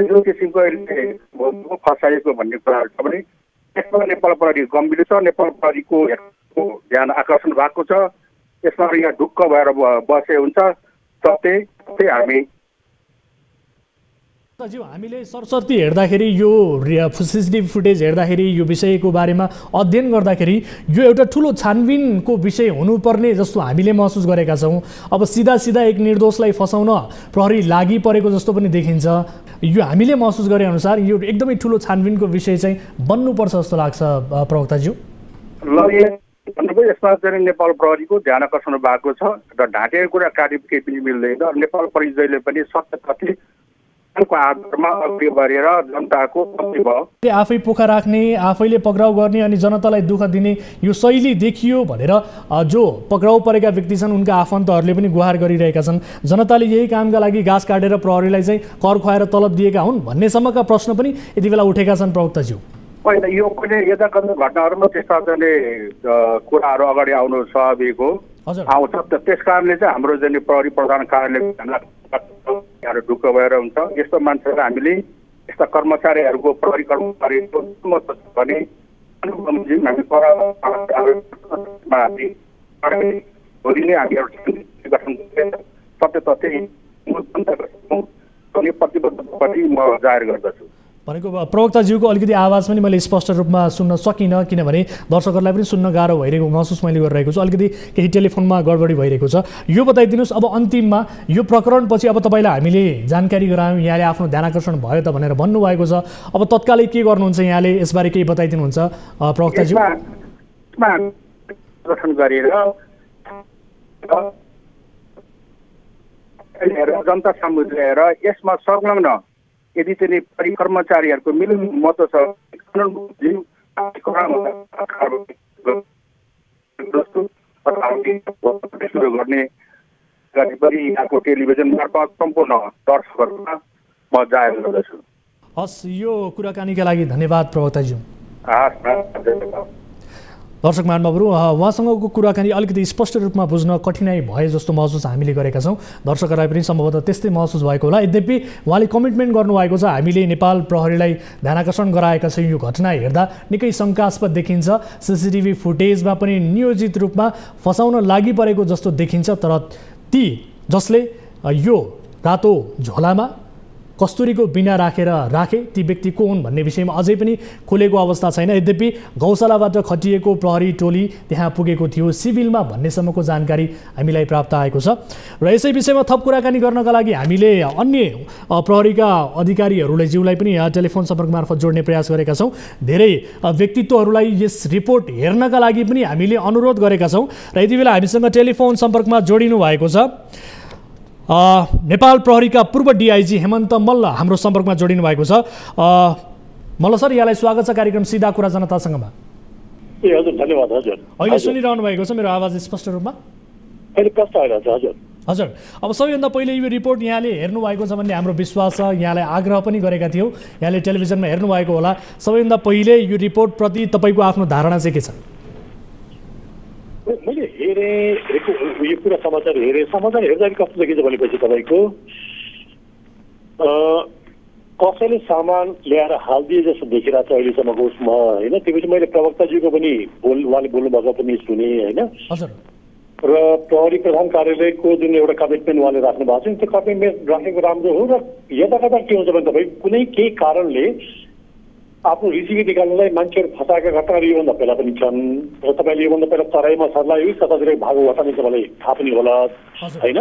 जुन किसिमको फसाइएको भन्ने कुराहरू छ भने यसमा नेपाल प्रहरी गम्भीर छ। नेपाल प्रहरीको ध्यान आकर्षण भएको छ। यसमा यहाँ ढुक्क भएर बसे हुन्छ। सत्य हामी हामीले सरसर्ती हेर्दाखेरि यो सीसीटीभी फुटेज हेर्दाखेरि यो विषयको बारेमा अध्ययन गर्दाखेरि यो एउटा ठुलो छानबिनको विषय हुनुपर्ने जस्तो हामीले महसुस गरेका छौँ। अब सिधा सिधा एक निर्दोषलाई फसाउन प्रहरी लागि परेको जस्तो पनि देखिन्छ। यो हामीले महसुस गरे अनुसार यो एकदमै ठुलो छानबिनको विषय चाहिँ बन्नुपर्छ जस्तो लाग्छ प्रवक्ताज्यू। यसमा चाहिँ नेपाल प्रहरीको ध्यान आकर्षण भएको छ र ढाँटेको कुरा कार्य केही पनि मिल्दैन। नेपाल प्रहरीले पनि सत्य तथ्य आधारमा अग्रह गरेर जनताको आफै पोखा राख्ने, आफैले पक्राउ गर्ने अनि जनतालाई दुःख दिने यो शैली देखियो भनेर जो पक्राउ परेका व्यक्ति छन् उनका आफन्तहरूले पनि गुहार गरिरहेका छन्। जनताले यही कामका लागि घाँस काटेर प्रहरीलाई चाहिँ कर खुवाएर तलब दिएका हुन् भन्नेसम्मका प्रश्न पनि यति बेला उठेका छन् प्रवक्ताज्यू। होइन, यो पनि यता घटनाहरूमा त्यस्ता चाहिँ कुराहरू अगाडि आउनु स्वाभाविक हो, आउँछ। त्यस कारणले चाहिँ हाम्रो चाहिँ प्रहरी प्रधान कार्यालय ढुक्क भएर हुन्छ। यस्तो मान्छेलाई हामीले यस्ता कर्मचारीहरूको प्रहरी कर्मचारीको भने भोलि नै हामी गठन सत्य तथ्य प्रतिबद्धतापट्टि म जाहेर गर्दछु। भनेको प्रवक्ताज्यूको अलिकति आवाज पनि मैले स्पष्ट रूपमा सुन्न सकिनँ, किनभने दर्शकहरूलाई पनि सुन्न गाह्रो भइरहेको महसुस मैले गरिरहेको छु। अलिकति केही टेलिफोनमा गडबडी भइरहेको छ। यो बताइदिनुहोस्, अब अन्तिममा यो प्रकरणपछि अब तपाईँलाई हामीले जानकारी गरायौँ, यहाँले आफ्नो ध्यान आकर्षण भयो त भनेर भन्नुभएको छ। अब तत्कालै के गर्नुहुन्छ यहाँले, यसबारे केही बताइदिनुहुन्छ प्रवक्ताज्यू? गठन गरेर जनता सामु ल्याएर यसमा संलग्न यदि चाहिँ कर्मचारीहरूको मिलन महत्व छ सुरु गर्ने पनि यहाँको टेलिभिजन मार्फत सम्पूर्ण दर्शकहरूमा म जाहेर गर्दछु। हस्, यो कुराकानीका लागि धन्यवाद प्रवक्ताज्यू। दर्शक महानुभावहरू, उहाँसँगको कुराकानी अलिकति स्पष्ट रूपमा बुझ्न कठिनाइ भए जस्तो महसुस हामीले गरेका छौँ। दर्शकहरूलाई पनि सम्भवतः त्यस्तै महसुस भएको होला। यद्यपि उहाँले कमिटमेन्ट गर्नुभएको छ, हामीले नेपाल प्रहरीलाई ध्यानाकर्षण गराएका छौँ। यो घटना हेर्दा निकै शङ्कास्पद देखिन्छ। सीसीटीभी फुटेजमा पनि नियोजित रूपमा फसाउन लागि परेको जस्तो देखिन्छ। तर ती जसले यो रातो झोलामा कस्तुरीको बिना राखे ती व्यक्ति को हुन् भन्ने विषयमा अझै पनि खुलेको अवस्था छैन। यद्यपि गौशालाबाट खटिएको प्रहरी टोली त्यहाँ पुगेको थियो सिभिलमा भन्नेसम्मको जानकारी हामीलाई प्राप्त आएको छ। र यसै विषयमा थप कुराकानी गर्नका लागि हामीले अन्य प्रहरीका अधिकारीहरूलाई ज्यूलाई पनि टेलिफोन सम्पर्क मार्फत जोड्ने प्रयास गरेका छौँ। धेरै व्यक्तित्वहरूलाई यस रिपोर्ट हेर्नका लागि पनि हामीले अनुरोध गरेका छौँ र यति बेला हामीसँग टेलिफोन सम्पर्कमा जोडिनु भएको छ नेपाल प्रहरीका पूर्व डिआइजी हेमन्त मल्ल हाम्रो सम्पर्कमा जोडिनु भएको छ। मल्ल सर, यहाँलाई स्वागत छ कार्यक्रम सिधा कुरा जनतासँगमा। ए हजुर, धन्यवाद। हजुर, अहिले सुनिरहनु भएको छ मेरो आवाज स्पष्ट रूपमा? अहिले कस्तो आइरहेको छ? हजुर हजुर, अब सबैभन्दा पहिले यो रिपोर्ट यहाँले हेर्नु भएको छ भन्ने हाम्रो विश्वास छ। यहाँलाई आग्रह पनि गरेका थियौँ, यहाँले टेलिभिजनमा हेर्नु भएको होला। सबैभन्दा पहिले यो रिपोर्टप्रति तपाईँको आफ्नो धारणा चाहिँ के छ? मैले हेरेको यो पुरा समाचार हेर्दाखेरि कस्तो देखिन्छ भनेपछि तपाईँको कसैले सामान ल्याएर हालिदिए जस्तो देखिरहेको छ अहिलेसम्मको उसमा, होइन? त्यसपछि मैले प्रवक्ताजीको पनि उहाँले बोल्नुभएको पनि सुने, होइन? र प्रहरी प्रधान कार्यालयको जुन एउटा कमिटमेन्ट उहाँले राख्नु भएको छ त्यो कमिटमेन्ट राखेको राम्रो हो। र यता कता के हुन्छ भने तपाईँ कुनै केही कारणले आफ्नो रिसिभी निकाल्नलाई मान्छेहरू फसाएका घटनाहरू योभन्दा पहिला पनि छन्। र तपाईँले योभन्दा पहिला तराईमा सर्ला यो कतातिर भागो घटना तपाईँलाई थाहा पनि होला, होइन?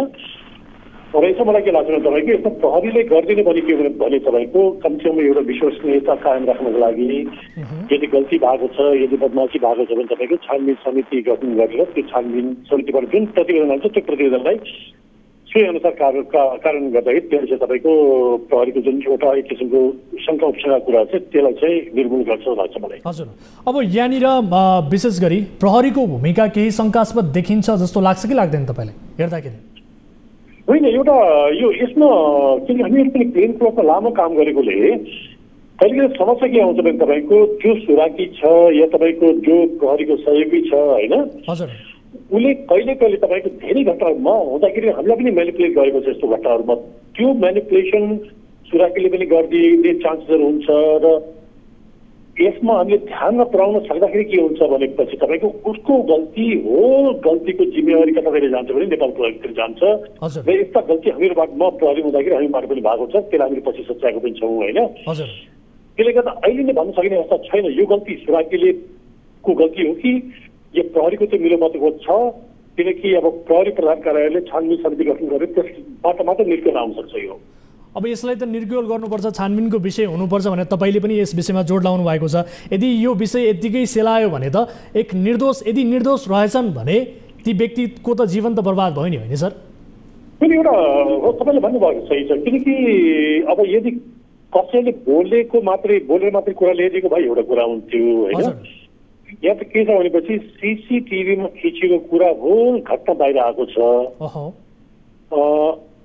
रहेछ मलाई के लाग्छ तपाईँको यस्तो प्रहरीले गरिदिनु भने के भने तपाईँको कमसेकम एउटा विश्वसनीयता कायम राख्नको लागि यदि गल्ती भएको छ यदि बदमासी भएको छ भने तपाईँको छानबिन समिति गठन गरेर त्यो छानबिन समितिबाट जुन प्रतिवेदन आउँछ त्यो प्रतिवेदनलाई सोही अनुसार कार्यान्वयन गर्दाखेरि त्यसले चाहिँ तपाईँको प्रहरीको जुन एउटा एक किसिमको शङ्का उपशङ्का कुरा छ त्यसलाई चाहिँ निर्मूल गर्छ लाग्छ मलाई। हजुर, अब यहाँनिर विशेष गरी प्रहरीको भूमिका केही शङ्कास्पद देखिन्छ जस्तो लाग्छ कि लाग्दैन तपाईँलाई हेर्दाखेरि? होइन, एउटा यो यसमा किन हामीहरू पनि प्लेन क्लबमा लामो काम गरेकोले कहिले समस्या के आउँछ भने तपाईँको जो सुराकी छ या तपाईँको जो प्रहरीको सहयोगी छ होइन उसले कहिले कहिले तपाईँको धेरै घटनाहरूमा हुँदाखेरि हामीलाई पनि मेनिपुलेट गरेको छ। यस्तो घटनाहरूमा त्यो मेनिपुलेसन सुराकीले पनि गरिदिने चान्सेसहरू हुन्छ र यसमा हामीले ध्यानमा पुर्याउन सक्दाखेरि के हुन्छ भनेपछि तपाईँको उसको गल्ती हो, गल्तीको जिम्मेवारी कतातिर जान्छ भने नेपाल प्रहरीतिर जान्छ र यस्ता गल्ती हामीहरूबाट प्रहरी हुँदाखेरि हामीबाट पनि भएको छ, त्यसलाई हामीले पछि सच्याएको पनि छौँ होइन। त्यसले गर्दा अहिले नै भन्न सकिने अवस्था छैन यो गल्ती सुराकीले को गल्ती हो कि यो प्रहरीको चाहिँ मिलोमतको छ, किनकि अब प्रहरी प्रधान कार्यालयले छानबिन समिति गठन गरेर त्यसबाट मात्र निस्केर आउन सक्छ। यो अब यसलाई त निर्गोल गर्नुपर्छ, छानबिनको विषय हुनुपर्छ भनेर तपाईँले पनि यस विषयमा जोड लाउनु भएको छ। यदि यो विषय यत्तिकै सेलायो भने त एक निर्दोष यदि निर्दोष रहेछन् भने ती व्यक्तिको त जीवन त बर्बाद भयो नि होइन सर? पनि एउटा तपाईँले भन्नुभएको सही छ, किनकि अब यदि कसैले बोलेर मात्रै कुरा ल्याइदिएको भए एउटा कुरा हुन्थ्यो होइन। यहाँ त के छ भनेपछि सिसिटिभीमा खिचेको कुरा हो, घटना बाहिर आएको छ।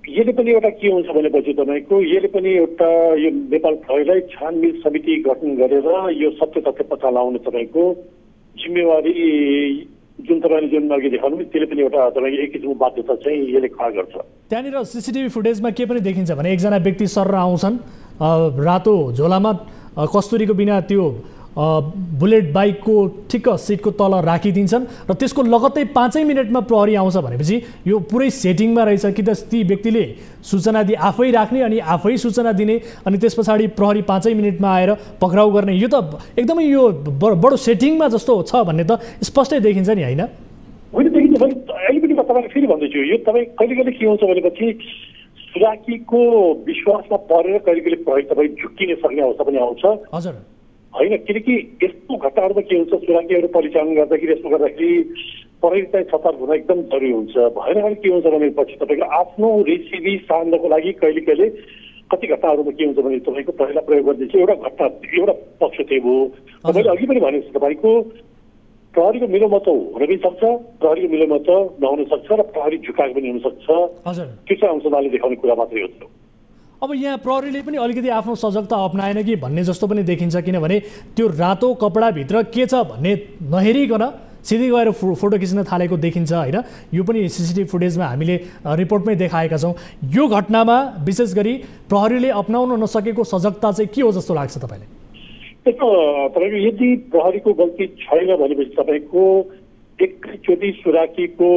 यसले पनि एउटा के हुन्छ भनेपछि तपाईँको यसले पनि एउटा यो नेपाल प्रहरीलाई छानबिन समिति गठन गरेर यो सत्य तथ्य पत्ता लगाउने तपाईँको जिम्मेवारी जुन तपाईँले जुन अघि देखाउनु त्यसले पनि एउटा तपाईँको एक किसिमको बाध्यता चाहिँ यसले खडा गर्छ। त्यहाँनिर सिसिटिभी फुटेजमा के पनि देखिन्छ भने एकजना व्यक्ति सर आउँछन् रातो झोलामा कस्तुरीको बिना त्यो बुलेट बाइकको ठिक्क सिटको तल राखिदिन्छन् र त्यसको लगत्तै 5 मिनटमा प्रहरी आउँछ भनेपछि यो पुरै सेटिङमा रहेछ कि त ती व्यक्तिले सूचना दिए आफै राख्ने अनि आफै सूचना दिने अनि त्यस पछाडि प्रहरी 5 मिनटमा आएर पक्राउ गर्ने, यो त एकदमै यो बडो सेटिङमा जस्तो छ भन्ने त स्पष्टै देखिन्छ नि होइन? होइन देखिन्छ भने अहिले पनि म तपाईँलाई फेरि भन्दैछु यो तपाईँ कहिले कहिले के हुन्छ भनेपछि सुराकीको विश्वासमा परेर कहिले कहिले प्रहरी तपाईँ झुक्किन सक्ने अवस्था पनि आउँछ। हजुर होइन, किनकि यस्तो घटनाहरूमा के हुन्छ सुराकीहरू परिचालन गर्दाखेरि यस्तो गर्दाखेरि प्रहरी चाहिँ सतर्क हुन एकदम जरुरी हुन्छ। भएन भने के हुन्छ भनेपछि तपाईँको आफ्नो रेसिपी सार्नको लागि कहिले कहिले कति घटनाहरूमा के हुन्छ भने तपाईँको प्रहरीलाई प्रयोग गरिदिन्छ। एउटा घटना एउटा पक्ष त्यही हो, मैले अघि पनि भनेको छु तपाईँको प्रहरीको मिलोमत हुन पनि सक्छ, प्रहरीको मिलोमत नहुन सक्छ र प्रहरी झुकाएको पनि हुनसक्छ। त्यो चाहिँ अंशदानले देखाउने कुरा मात्रै हो। अब यहाँ प्रहरीले पनि अलिकति आफ्नो सजगता अप्नाएन कि भन्ने जस्तो पनि देखिन्छ, किनभने त्यो रातो कपडाभित्र के छ भन्ने नहेरिकन सिधै गएर फोटो खिच्न थालेको देखिन्छ होइन? यो पनि सिसिटिभी फुटेजमा हामीले रिपोर्टमै देखाएका छौँ। यो घटनामा विशेष गरी प्रहरीले अप्नाउन नसकेको सजगता चाहिँ के हो जस्तो लाग्छ तपाईँलाई? तपाईँको यदि प्रहरीको गल्ती छैन भनेपछि तपाईँको एकैचोटि सुराकीको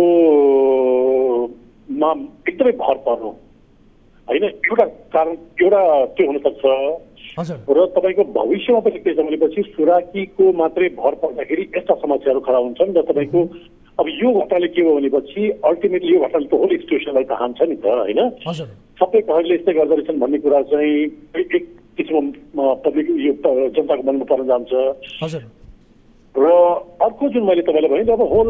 मा एकदमै भर पर्नु होइन, एउटा कारण एउटा त्यो हुनसक्छ र तपाईँको भविष्यमा पनि के छ भनेपछि सुराकीको मात्रै भर पर्दाखेरि यस्ता समस्याहरू खडा हुन्छन् र तपाईँको अब यो घटनाले के हो भनेपछि अल्टिमेटली यो घटनाले त होल इन्स्टिट्युसनलाई त हान्छ नि त होइन। सबै प्रहरीले यस्तै गर्दो रहेछन् भन्ने कुरा चाहिँ एक किसिममा पब्लिक यो जनताको मनमा पर्न जान्छ। र अर्को जुन मैले तपाईँलाई भने अब होल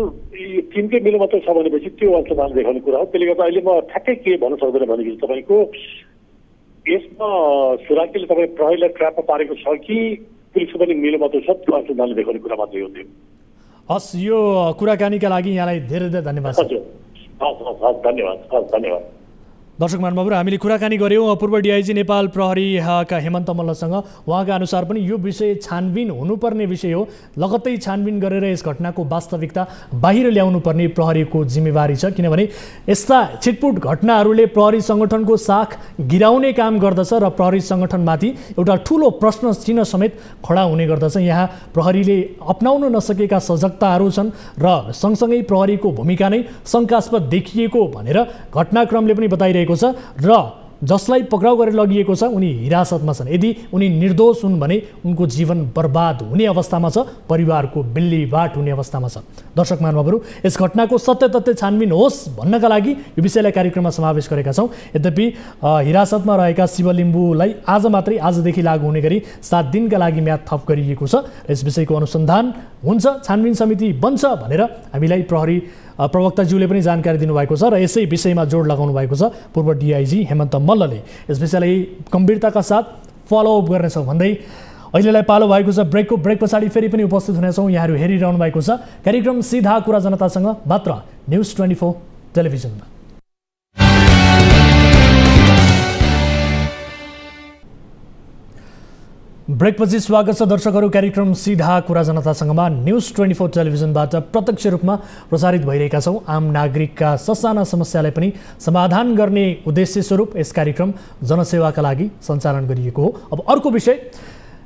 टिमकै मिलो मात्रै छ भनेपछि त्यो अंशदान देखाउने कुरा हो। त्यसले गर्दा अहिले म ठ्याक्कै के भन्न सक्दैन भनेपछि तपाईँको यसमा सुराकीले तपाईँ प्रहरीलाई ट्र्यापमा पारेको छ कि पुलिसको पनि मिलो मात्रै छ त्यो अंशदानले देखाउने कुरा मात्रै हो त्यो। हस्, यो कुराकानीका लागि यहाँलाई धेरै धेरै धन्यवाद। हजुर हस् धन्यवाद धन्यवाद। दर्शक महानुभावहरू, हामीले कुराकानी गऱ्यौँ पूर्व डिआइजी नेपाल प्रहरीका हेमन्त मल्लसँग। उहाँका अनुसार पनि यो विषय छानबिन हुनुपर्ने विषय हो, लगत्तै छानबिन गरेर यस घटनाको वास्तविकता बाहिर ल्याउनु पर्ने प्रहरीको जिम्मेवारी छ, किनभने यस्ता छिटपुट घटनाहरूले प्रहरी सङ्गठनको साख गिराउने काम गर्दछ र प्रहरी सङ्गठनमाथि एउटा ठुलो प्रश्न चिन्ह समेत खडा हुने गर्दछ। यहाँ प्रहरीले अप्नाउन नसकेका सजगताहरू छन् र सँगसँगै प्रहरीको भूमिका नै शङ्कास्पद देखिएको भनेर घटनाक्रमले पनि बताइरहेको छ र जसलाई पक्राउ गरेर लगिएको छ उनी हिरासतमा छन्। यदि उनी निर्दोष हुन् भने उनको जीवन बर्बाद हुने अवस्थामा छ, परिवारको बिल्लीबाट हुने अवस्थामा छ। दर्शक महानुभावहरू, यस घटनाको सत्य तथ्य छानबिन होस् भन्नका लागि यो विषयलाई कार्यक्रममा समावेश गरेका छौँ। यद्यपि हिरासतमा रहेका शिवलिम्बुलाई आजदेखि लागू हुने गरी 7 दिनका लागि म्याद थप गरिएको छ। यस विषयको अनुसन्धान हुन्छ, छानबिन समिति बन्छ भनेर हामीलाई प्रहरी प्रवक्ताज्यूले पनि जानकारी दिनुभएको छ र यसै विषयमा जोड लगाउनु भएको छ पूर्व डिआइजी हेमन्त मल्लले। यस विषयलाई गम्भीरताका साथ फलोअप गर्नेछौँ भन्दै अहिलेलाई पालो भएको छ ब्रेक पछाडि फेरि पनि उपस्थित हुनेछौँ। यहाँहरू हेरिरहनु भएको छ कार्यक्रम सीधा कुरा जनतासँग मात्र न्युज 24 टेलिभिजनमा। ब्रेकपछि स्वागत छ दर्शकहरू। कार्यक्रम सीधा कुरा जनतासँगमा न्युज 24 टेलिभिजनबाट प्रत्यक्ष रूपमा प्रसारित भइरहेका छौँ। आम नागरिकका ससाना समस्यालाई पनि समाधान गर्ने उद्देश्य स्वरूप यस कार्यक्रम जनसेवाका लागि सञ्चालन गरिएको हो। अब अर्को विषय,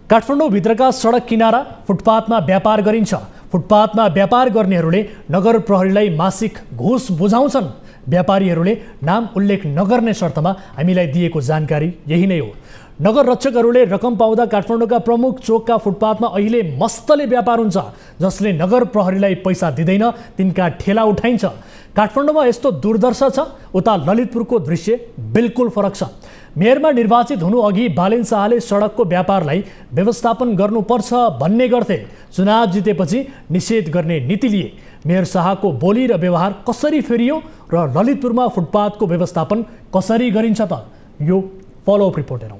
काठमाडौँभित्रका सडक किनारा फुटपाथमा व्यापार गरिन्छ। फुटपाथमा व्यापार गर्नेहरूले नगर प्रहरीलाई मासिक घुस बुझाउँछन्। व्यापारीहरूले नाम उल्लेख नगर्ने शर्तमा हामीलाई दिएको जानकारी यही नै हो। नगर रक्षकहरूले रकम पाउँदा काठमाडौँका प्रमुख चोकका फुटपाथमा अहिले मस्तले व्यापार हुन्छ। जसले नगर प्रहरीलाई पैसा दिँदैन तिनका ठेला उठाइन्छ। काठमाडौँमा यस्तो दुर्दशा छ, उता ललितपुरको दृश्य बिल्कुल फरक छ। मेयरमा निर्वाचित हुनु अघि बालेन शाहले सडकको व्यापारलाई व्यवस्थापन गर्नुपर्छ भन्ने गर्थे। चुनाव जितेपछि निषेध गर्ने नीति लिए। मेयर शाहको बोली र व्यवहार कसरी फेरियो र ललितपुरमा फुटपाथको व्यवस्थापन कसरी गरिन्छ त? यो फलोअप रिपोर्ट हेरौँ।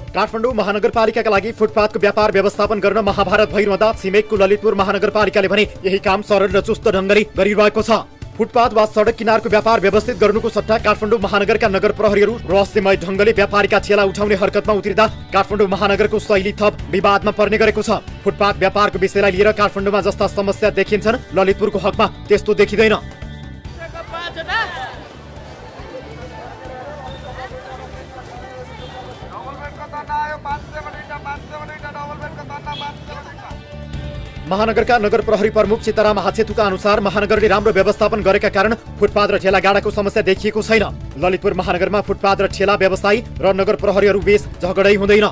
काठमाडौँ महानगरपालिकाका लागि फुटपाथको व्यापार व्यवस्थापन गर्न महाभारत भइरहँदा छिमेकको ललितपुर महानगरपालिकाले भने यही काम सरल र चुस्त ढङ्गले गरिरहेको छ। फुटपाथ वा सडक किनारको व्यापार व्यवस्थित गर्नुको सट्टा काठमाडौँ महानगरका नगर प्रहरीहरू रहस्यमय ढङ्गले व्यापारीका ठेला उठाउने हरकतमा उत्रिँदा काठमाडौँ महानगरको शैली थप विवादमा पर्ने गरेको छ। फुटपाथ व्यापारको विषयलाई लिएर काठमाडौँमा जस्ता समस्या देखिन्छन्, ललितपुरको हकमा त्यस्तो देखिँदैन। महानगरका नगर प्रहरी प्रमुख सीताराम हाछेतुका अनुसार महानगरले राम्रो व्यवस्थापन गरेका कारण फुटपाथ र ठेला गाडाको समस्या देखिएको छैन। ललितपुर महानगरमा फुटपाथ र ठेला व्यवसायी र नगर प्रहरीहरू बीच झगडै हुँदैन।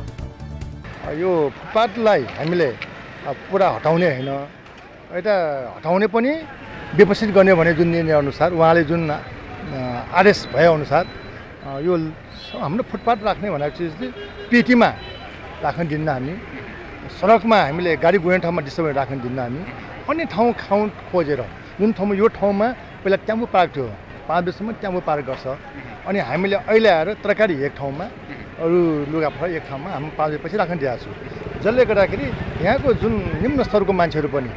यो फुटपाथलाई हामीले पुरा हटाउने होइन, एउटा हटाउने पनि व्यवस्थित गर्ने भने जुन निर्णय अनुसार उहाँले जुन आदेश भए अनुसार यो हाम्रो फुटपाथ राख्ने भनेको चिज चाहिँ पेटीमा राख्न दिन्न हामी। सडकमा हामीले गाडी गउने ठाउँमा डिस्टर्ब राख्न दिन्न हामी। अन्य ठाउँ खोजेर जुन ठाउँमा यो ठाउँमा पहिला टेम्पो पार्क थियो 5 बजीसम्म टेम्पो पार्क गर्छ। अनि हामीले अहिले आएर तरकारी एक ठाउँमा अरू लुगाफाटा एक ठाउँमा हामी 5 बजेपछि राख्न दिएको छु। जसले गर्दाखेरि यहाँको जुन निम्न स्तरको मान्छेहरू पनि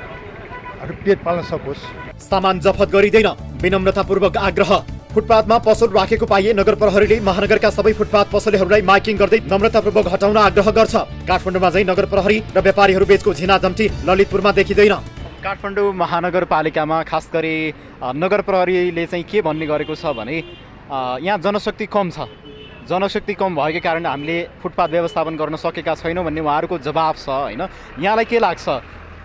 पेट पाल्न सकोस्। सामान जफत गरिँदैन, विनम्रतापूर्वक आग्रह। फुटपाथमा पसल राखेको पाइए नगर प्रहरीले महानगरका सबै फुटपाथ पसलेहरूलाई माइकिङ गर्दै नम्रतापूर्वक हटाउन आग्रह गर्छ। काठमाडौँमा चाहिँ नगर प्रहरी र व्यापारीहरू बीचको झिनाझम्टी ललितपुरमा देखिँदैन। काठमाडौँ महानगरपालिकामा खास गरी नगर प्रहरीले चाहिँ के भन्ने गरेको छ भने यहाँ जनशक्ति कम छ। जनशक्ति कम भएको कारण हामीले फुटपाथ व्यवस्थापन गर्न सकेका छैनौँ भन्ने उहाँहरूको जवाब छ होइन। यहाँलाई के लाग्छ,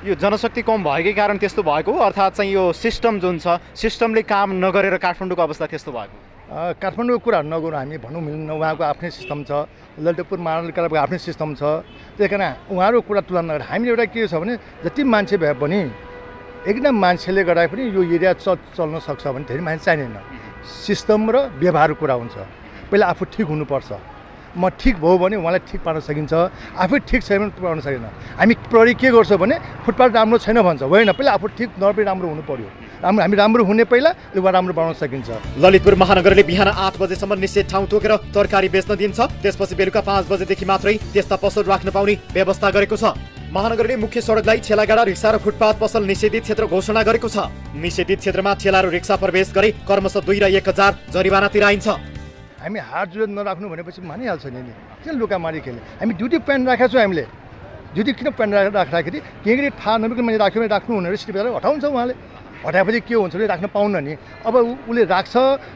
यो जनशक्ति कम भएकै कारण त्यस्तो भएको हो, अर्थात् चाहिँ यो सिस्टम जुन छ सिस्टमले काम नगरेर काठमाडौँको अवस्था त्यस्तो भएको? काठमाडौँको कुरा नगरौँ हामी, भनौँ मिल्दैन। उहाँको आफ्नै सिस्टम छ, ललितपुर महानगरपालिकाको आफ्नै सिस्टम छ। त्यही कारण उहाँहरूको कुरा तुलना गरेर हामीले एउटा के छ भने जति मान्छे भए पनि एकदम मान्छेले गर्दा पनि यो एरिया चल्न सक्छ भने धेरै मान्छे चाहिँदैन। सिस्टम र व्यवहारको कुरा हुन्छ। पहिला आफू ठिक हुनुपर्छ। म ठिक भयो भने उहाँलाई ठिक पार्न सकिन्छ, आफै ठिक छैन भने पार्न सकिँदैन। हामी प्रहरी के गर्छ भने फुटपाथ राम्रो छैन भन्छ, होइन पहिला आफू ठिक नभए राम्रो हुनु पर्यो। हामी राम्रो हुने पहिला लुगा राम्रो बनाउन सकिन्छ। ललितपुर महानगरले बिहान 8 बजेसम्म निषेध ठाउँ तोकेर तरकारी बेच्न दिन्छ। त्यसपछि बेलुका 5 बजेदेखि मात्रै त्यस्ता पसल राख्न पाउने व्यवस्था गरेको छ। महानगरले मुख्य सडकलाई ठेलागाडा, रिक्सा र फुटपाथ पसल निषेधित क्षेत्र घोषणा गरेको छ। निषेधित क्षेत्रमा ठेला र रिक्सा प्रवेश गरे क्रमशः 2 र 1000 जरिवाना तिराइन्छ। हामी हात जुरेर नराख्नु भनेपछि मानिहाल्छ नि, किन लुकामारी खेल्ने? हामी ड्युटी पेन राखेको छौँ। हामीले ड्युटी किन पेन राख्दाखेरि के गरी थाहा नभएको मान्छे राख्यो भने राख्नु भनेर सिटी हटाउँछ। उहाँले हटाएपछि के हुन्छ भने राख्न पाउन्न नि। अब उसले राख्छ,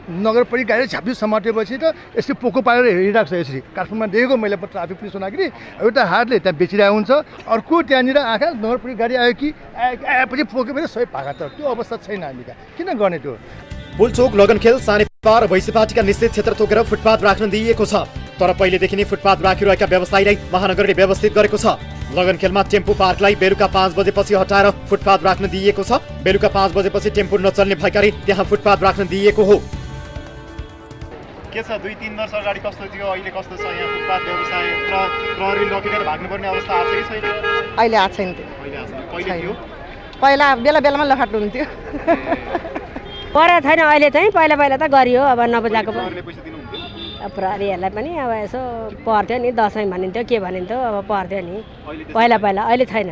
नगरपालिका गाडी झाप्पी समातेपछि त यसरी पोको पारेर हेरिराख्छ। यसरी काठमाडौँमा देखेको मैले ट्राफिक पुलिस हुँदाखेरि एउटा हातले त्यहाँ बेचिरहेको हुन्छ, अर्को त्यहाँनिर आँखा नगरपालिका गाडी आयो कि आएपछि पोकेपछि सबै भागा। त त्यो अवस्था छैन हामी कहाँ, किन गर्ने त्यो? पुलचोक, लगनखेल, सानेपा र भैँसीपाटीका निश्चित क्षेत्र तोकेर फुटपाथ राख्न दिइएको छ। तर पहिलेदेखि नै फुटपाथ राखिरहेका व्यवसायीलाई महानगरले व्यवस्थित गरेको छ। लगनखेलमा टेम्पो पार्कलाई बेलुका 5 बजेपछि हटाएर फुटपाथ राख्न दिइएको छ। बेलुका 5 बजेपछि टेम्पो नचल्ने भएकाले त्यहाँ फुटपाथ राख्न दिइएको हो। के छ 2-3 वर्ष अगाडि कस्तो थियो, अहिले कस्तो छ यहाँ फुटपाथ व्यवसाय? प्रहरी लगिएर भाग्नुपर्ने अवस्था आछ कि छैन? अहिले आएको छैन त्यो। पहिले थियो? पहिला बेला बेलामा लखाट हुन्थ्यो। परेको छैन अहिले चाहिँ, पहिला त गरियो। अब नबुझाएको पैसा दिनुहुन्थ्यो? प्रहरीहरूलाई पनि अब यसो पर्थ्यो नि, दसैँ भनिन्थ्यो के भनिन्थ्यो, अब पर्थ्यो नि पहिला। अहिले छैन।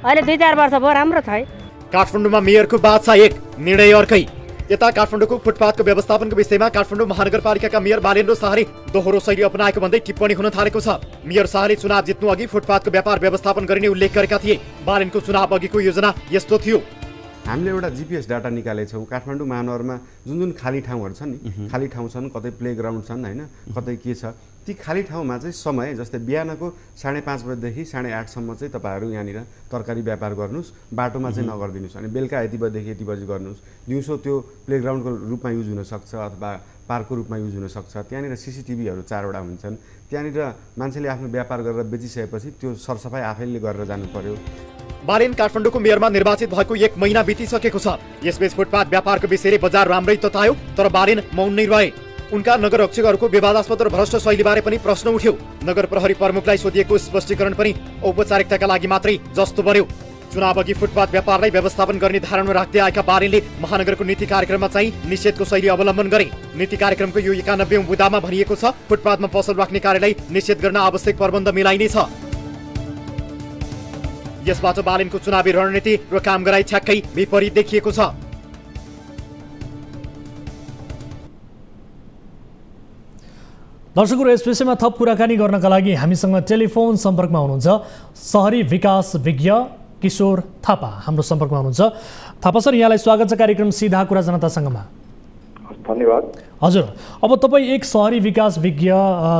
अहिले 2-4 वर्ष भयो, राम्रो छ है। काठमाडौँमा मेयरको बादशाह एक, निर्णय अर्कै। यता काठमाडौँको फुटपाथको व्यवस्थापनको विषयमा काठमाडौँ महानगरपालिकाका मेयर बालेन्द्र शाहले दोहोरो शैली अपनाएको भन्दै टिप्पणी हुन थालेको छ। मेयर शाहले चुनाव जित्नु अघि फुटपाथको व्यापार व्यवस्थापन गरिने उल्लेख गरेका थिए। बालेनको चुनाव अघिको योजना यस्तो थियो। हामीले एउटा जीपीएस डाटा निकालेछौँ। काठमाडौँ महानगरमा जुन खाली ठाउँहरू छन् नि, खाली ठाउँ छन्, कतै प्लेग्राउन्ड छन् होइन, कतै के छ, ती खाली ठाउँमा चाहिँ समय जस्तै बिहानको 5:30 बजेदेखि 8:30सम्म चाहिँ तपाईँहरू यहाँनिर तरकारी व्यापार गर्नुहोस्, बाटोमा चाहिँ नगरिदिनुहोस्। अनि बेलुका यति बजेदेखि यति बजे गर्नुहोस्। दिउँसो त्यो प्लेग्राउन्डको रूपमा युज हुनसक्छ अथवा पार्कको रूपमा युज हुनसक्छ। त्यहाँनिर CCTVहरू 4वटा हुन्छन्। त्यहाँनिर मान्छेले आफ्नो व्यापार गरेर बेचिसकेपछि त्यो सरसफाइ आफैले गरेर जानु पर्यो। बालेन काठमाडौँको मेयरमा निर्वाचित भएको 1 महिना बितिसकेको छ। यसबीच फुटपाथ व्यापारको विषयले बजार राम्रै ततायो, तर बालेन मौन नै रहे। उनका नगररक्षकहरूको विवादास्पद र भ्रष्ट शैलीबारे पनि प्रश्न उठ्यो। नगर प्रहरी प्रमुखलाई सोधिएको स्पष्टीकरण पनि औपचारिकताका लागि मात्रै जस्तो बन्यो। चुनाव अघि फुटपाथ व्यापारलाई व्यवस्थापन गर्ने धारणा राख्दै आएका बालेनले महानगरको नीति कार्यक्रममा चाहिँ निषेधको शैली अवलम्बन गरे। नीति कार्यक्रमको यो 91औं बुँदामा भनिएको छ फुटपाथमा पसल राख्ने कार्यलाई निषेध गर्न आवश्यक प्रबन्ध मिलाइनेछ। यसबाट बालेनको चुनावी रणनीति र काम गराइ छ्याक्कै विपरीत देखिएको छ। दर्शकहरू, यस विषयमा थप कुराकानी गर्नका लागि हामीसँग टेलिफोन सम्पर्कमा हुनुहुन्छ सहरी विकास विज्ञ किशोर थापा हाम्रो सम्पर्कमा हुनुहुन्छ। थापा सर, यहाँलाई स्वागत छ कार्यक्रम सीधा कुरा जनतासँगमा। धन्यवाद। हजुर, अब तपाईँ एक सहरी विकास विज्ञ,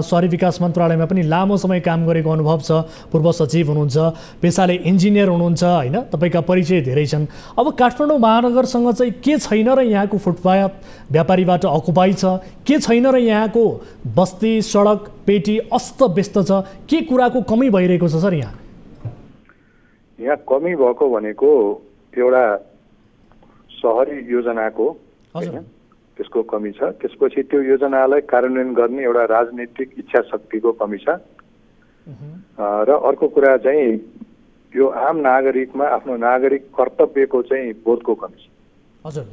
सहरी विकास मन्त्रालयमा पनि लामो समय काम गरेको अनुभव छ, पूर्व सचिव हुनुहुन्छ, पेसाले इन्जिनियर हुनुहुन्छ होइन, तपाईँका परिचय धेरै छन्। अब काठमाडौँ महानगरसँग चाहिँ के छैन र यहाँको फुटपाथ व्यापारीबाट अकुपाई छ, के छैन र यहाँको बस्ती सडक पेटी अस्तव्यस्त छ, के कुराको कमी भइरहेको छ सर यहाँ? यहाँ कमी भएको भनेको एउटा सहरी योजनाको त्यसको कमी छ। त्यसपछि त्यो योजनालाई कार्यान्वयन गर्ने एउटा राजनीतिक इच्छा शक्तिको कमी छ। र अर्को कुरा चाहिँ यो आम नागरिकमा आफ्नो नागरिक कर्तव्यको चाहिँ बोधको कमी छ। हजुर,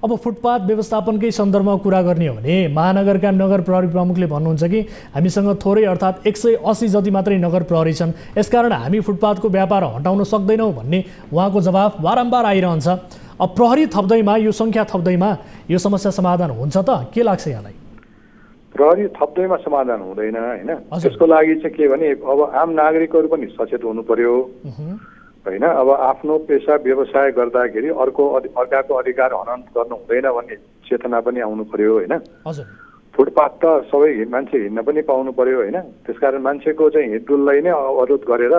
अब फुटपाथ व्यवस्थापनकै सन्दर्भमा कुरा गर्ने हो भने महानगरका नगर प्रहरी प्रमुखले भन्नुहुन्छ कि हामीसँग थोरै अर्थात् 180 जति मात्रै नगर प्रहरी छन्, यसकारण हामी फुटपाथको व्यापार हटाउन सक्दैनौँ भन्ने उहाँको जवाफ बारम्बार आइरहन्छ। अब प्रहरी थप्दैमा, यो सङ्ख्या थप्दैमा यो समस्या समाधान हुन्छ त? के लाग्छ यहाँलाई? प्रहरी थप्दैमा समाधान हुँदैन होइन। त्यसको लागि चाहिँ के भने अब आम नागरिकहरू पनि सचेत हुनु पर्यो होइन। अब आफ्नो पेसा व्यवसाय गर्दाखेरि अर्काको अधिकार हनन गर्नु हुँदैन भन्ने चेतना पनि आउनु पर्यो होइन। फुटपाथ त सबै मान्छे हिँड्न पनि पाउनु पर्यो होइन। त्यसकारण मान्छेको चाहिँ हिँडडुललाई नै अवरोध गरेर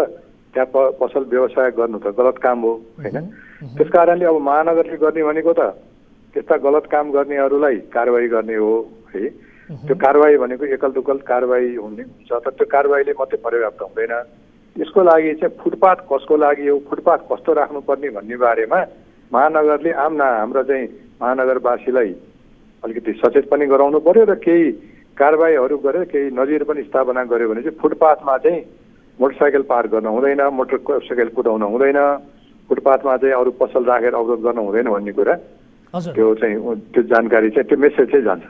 त्यहाँ पसल व्यवसाय गर्नु त गलत काम हो होइन। त्यसकारणले अब महानगरले गर्ने भनेको त त्यस्ता गलत काम गर्नेहरूलाई कारवाही गर्ने हो है। त्यो कारवाही भनेको एकल दुकल कारवाही हुन्छ, तर त्यो कारवाहीले मात्रै पर्याप्त हुँदैन। यसको लागि चाहिँ फुटपाथ कसको लागि हो, फुटपाथ कस्तो राख्नुपर्ने भन्ने बारेमा महानगरले हाम्रा चाहिँ महानगरवासीलाई अलिकति सचेत पनि गराउनु पर्यो र केही कारवाहीहरू गरेर केही नजिर पनि स्थापना गर्यो भने चाहिँ फुटपाथमा चाहिँ मोटरसाइकल पार गर्न हुँदैन, मोटरसाइकल कुदाउन हुँदैन, फुटपाथमा चाहिँ अरू पसल राखेर अवरोध गर्न हुँदैन भन्ने कुरा त्यो चाहिँ त्यो जानकारी चाहिँ त्यो मेसेज चाहिँ जान्छ।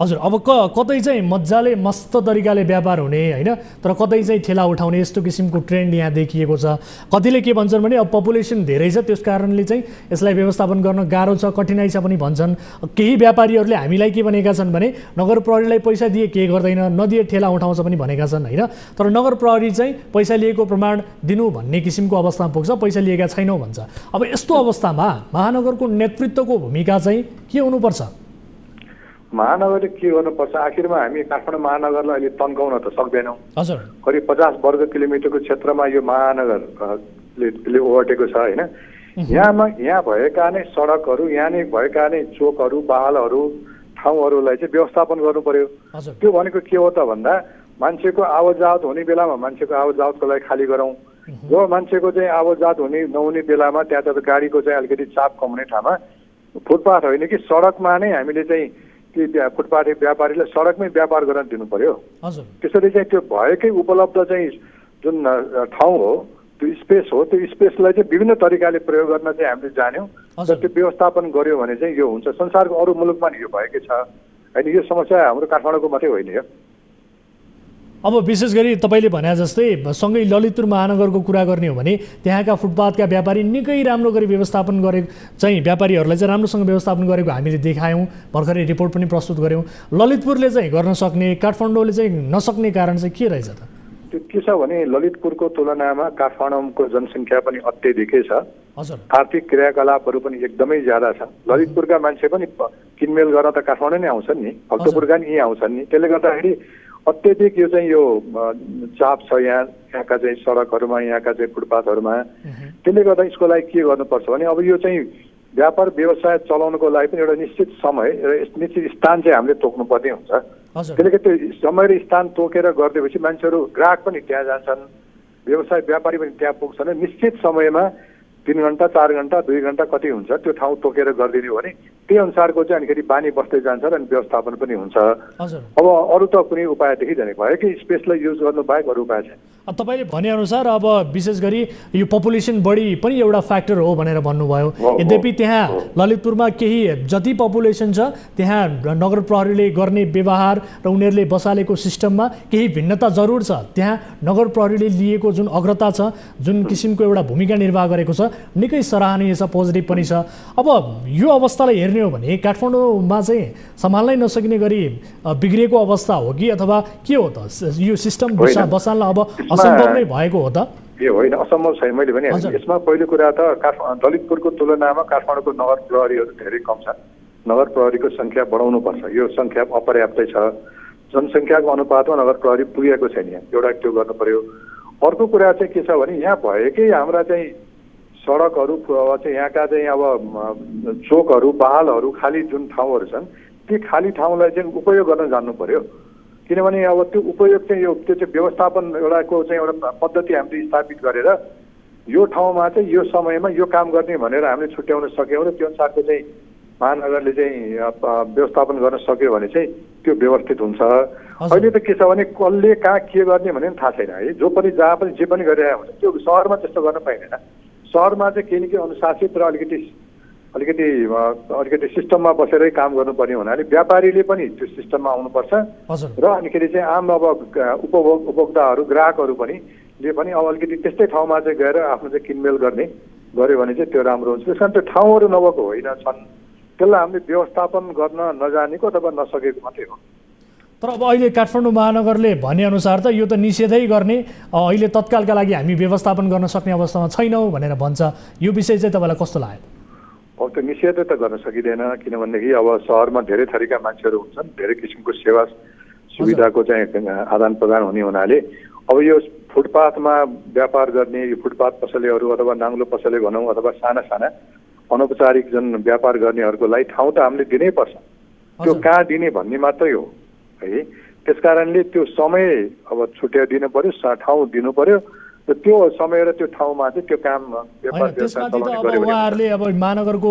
हजुर, अब कतै चाहिँ मजाले मस्त तरिकाले व्यापार हुने होइन, तर कतै चाहिँ ठेला उठाउने यस्तो किसिमको ट्रेन्ड यहाँ देखिएको छ। कतिले के भन्छन् भने अब पपुलेसन धेरै छ, त्यस कारणले चाहिँ यसलाई व्यवस्थापन गर्न गाह्रो छ, कठिनाइ छ पनि भन्छन्। केही व्यापारीहरूले हामीलाई के भनेका छन् भने नगर प्रहरीलाई पैसा दिए के गर्दैन, नदिए ठेला उठाउँछ पनि भनेका छन् होइन। तर नगर प्रहरी चाहिँ पैसा लिएको प्रमाण दिनु भन्ने किसिमको अवस्थामा पुग्छ, पैसा लिएका छैनौँ भन्छ। अब यस्तो अवस्थामा महानगरको नेतृत्वको भूमिका चाहिँ के हुनुपर्छ? महानगरले के गर्नुपर्छ? आखिरमा हामी काठमाडौँ महानगरलाई अहिले तन्काउन त सक्दैनौँ। हजुर, करिब 50 वर्ग किलोमिटरको क्षेत्रमा यो महानगरले ओगटेको छ होइन। यहाँ भएका नै सडकहरू, यहाँ नै भएका नै चोकहरू, बहालहरू, ठाउँहरूलाई चाहिँ व्यवस्थापन गर्नु पर्यो। त्यो भनेको के हो त भन्दा मान्छेको आवतजावत हुने बेलामा मान्छेको आवतजावतको लागि खाली गरौँ, जो मान्छेको चाहिँ आवतजावत हुने नहुने बेलामा त्यहाँ त गाडीको चाहिँ अलिकति चाप कम हुने ठाउँमा फुटपाथ होइन कि सडकमा नै हामीले चाहिँ ती फुटपाथी व्यापारीलाई सडकमै व्यापार गर्न दिनु पर्यो। त्यसरी चाहिँ त्यो भएकै उपलब्ध चाहिँ जुन ठाउँ हो, त्यो स्पेस हो, त्यो स्पेसलाई चाहिँ विभिन्न तरिकाले प्रयोग गर्न चाहिँ हामीले जान्यौँ र त्यो व्यवस्थापन गर्यो भने चाहिँ यो हुन्छ। संसारको अरू मुलुकमा यो भएकै छ होइन, यो समस्या हाम्रो काठमाडौँको मात्रै होइन यो। अब विशेष गरी तपाईँले भने जस्तै सँगै ललितपुर महानगरको कुरा गर्ने हो भने त्यहाँका फुटपाथका व्यापारी निकै राम्रो गरी व्यवस्थापन गरे चाहिँ व्यापारीहरूलाई चाहिँ राम्रोसँग व्यवस्थापन गरेको हामीले देखायौँ, भर्खरै रिपोर्ट पनि प्रस्तुत गऱ्यौँ। ललितपुरले चाहिँ गर्न सक्ने, काठमाडौँले चाहिँ नसक्ने कारण चाहिँ के रहेछ त? त्यो के छ भने ललितपुरको तुलनामा काठमाडौँको जनसङ्ख्या पनि अत्याधिकै छ, आर्थिक क्रियाकलापहरू पनि एकदमै ज्यादा छ। ललितपुरका मान्छे पनि किनमेल गर्न त काठमाडौँ नै आउँछन् नि, भक्तपुरका नि यहीँ आउँछन् नि। त्यसले गर्दाखेरि अत्यधिक यो चाहिँ यो चाप छ यहाँका चाहिँ सडकहरूमा, यहाँका चाहिँ फुटपाथहरूमा। त्यसले गर्दा यसको लागि के गर्नुपर्छ भने अब यो चाहिँ व्यापार व्यवसाय चलाउनको लागि पनि एउटा निश्चित समय र निश्चित स्थान चाहिँ हामीले तोक्नुपर्ने हुन्छ। त्यसले गर्दा त्यो समय र स्थान तोकेर गरिदिएपछि मान्छेहरू, ग्राहक पनि त्यहाँ जान्छन्, व्यवसाय व्यापारी पनि त्यहाँ पुग्छन्। निश्चित समयमा 3 घन्टा 4 घन्टा 2 घन्टा कति हुन्छ त्यो ठाउँ तोकेर गरिदिने हो भने त्यही अनुसारको चाहिँ अनिखेरि बानी बस्दै जान्छ र अनि व्यवस्थापन पनि हुन्छ। अब अरू त कुनै उपाय देखिँदैन, भयो कि स्पेसलाई युज गर्नु बाहेक अरू उपाय छैन। तपाईँले भनेअनुसार अब विशेष गरी यो पपुलेसन बढी पनि एउटा फ्याक्टर हो भनेर भन्नुभयो। यद्यपि त्यहाँ ललितपुरमा केही जति पपुलेसन छ त्यहाँ नगर प्रहरीले गर्ने व्यवहार र उनीहरूले बसालेको सिस्टममा केही भिन्नता जरुर छ। त्यहाँ नगर प्रहरीले लिएको जुन अग्रता छ, जुन किसिमको एउटा भूमिका निर्वाह गरेको छ, निकै सराहनीय छ, पोजिटिभ पनि छ। अब यो अवस्थालाई हेर्ने हो भने काठमाडौँमा चाहिँ सम्हाल्नै नसकिने गरी बिग्रिएको अवस्था हो कि अथवा के हो त? यो सिस्टम बसाल्न अब असम्भव नै भएको हो त? ए होइन, असम्भव छैन। मैले भने यसमा पहिलो कुरा त ललितपुरको तुलनामा काठमाडौँको नगर प्रहरीहरू धेरै कम छ। नगर प्रहरीको सङ्ख्या बढाउनुपर्छ, यो सङ्ख्या अपर्याप्तै छ। जनसङ्ख्याको अनुपातमा नगर प्रहरी पुगेको छैन, यहाँ एउटा त्यो गर्नु पर्यो। अर्को कुरा चाहिँ के छ भने यहाँ भएकै हाम्रा चाहिँ सडकहरू चाहिँ यहाँका चाहिँ अब चोकहरू, बहालहरू, खाली जुन ठाउँहरू छन् ती खाली ठाउँलाई चाहिँ उपयोग गर्न जान्नु पर्यो। किनभने अब त्यो उपयोग चाहिँ त्यो चाहिँ व्यवस्थापन एउटाको चाहिँ एउटा पद्धति हामीले स्थापित गरेर यो ठाउँमा चाहिँ यो समयमा यो काम गर्ने भनेर हामीले छुट्याउन सक्यौँ र त्यो अनुसारको चाहिँ महानगरले चाहिँ व्यवस्थापन गर्न सक्यो भने चाहिँ त्यो व्यवस्थित हुन्छ। अहिले त के छ भने कसले कहाँ के गर्ने भन्ने पनि थाहा छैन है। जो पनि जहाँ पनि जे पनि गरिरहेको हुन्छ त्यो सहरमा त्यस्तो गर्न पाइँदैन। सहरमा चाहिँ केही न केही अनुशासित र अलिकति सिस्टममा बसेरै काम गर्नुपर्ने हुनाले व्यापारीले पनि त्यो सिस्टममा आउनुपर्छ र अनिखेरि चाहिँ आम अब उपभोक्ताहरू, ग्राहकहरू पनि अब अलिकति त्यस्तै ठाउँमा चाहिँ गएर आफ्नो चाहिँ किनमेल गर्यो भने चाहिँ त्यो राम्रो हुन्छ। त्यस कारण त्यो ठाउँहरू नभएको होइन छन्, त्यसलाई हामीले व्यवस्थापन गर्न नजानेको अथवा नसकेको मात्रै हो। तर अब अहिले काठमाडौँ महानगरले भनेअनुसार त यो त निषेधै गर्ने, अहिले तत्कालका लागि हामी व्यवस्थापन गर्न सक्ने अवस्थामा छैनौँ भनेर भन्छ। यो विषय चाहिँ तपाईँलाई कस्तो लाग्यो? अब त्यो निषेध त गर्न सकिँदैन, किनभनेदेखि अब सहरमा धेरै थरीका मान्छेहरू हुन्छन्, धेरै किसिमको सेवा सुविधाको चाहिँ आदान प्रदान हुने हुनाले अब यो फुटपाथमा व्यापार गर्ने यो फुटपाथ पसलेहरू अथवा नाङ्लो पसले भनौँ अथवा साना साना अनौपचारिक जुन व्यापार गर्नेहरूको लागि ठाउँ त हामीले दिनै पर्छ। त्यो कहाँ दिने भन्ने मात्रै हो है। त्यस कारणले त्यो समय अब छुट्याइदिनु पर्यो, ठाउँ दिनु पर्यो र त्यो समय र त्यो ठाउँमा चाहिँ त्यो काम व्यापार व्यवसाय चलाउने गर्यो भने उहाँहरूले अब महानगरको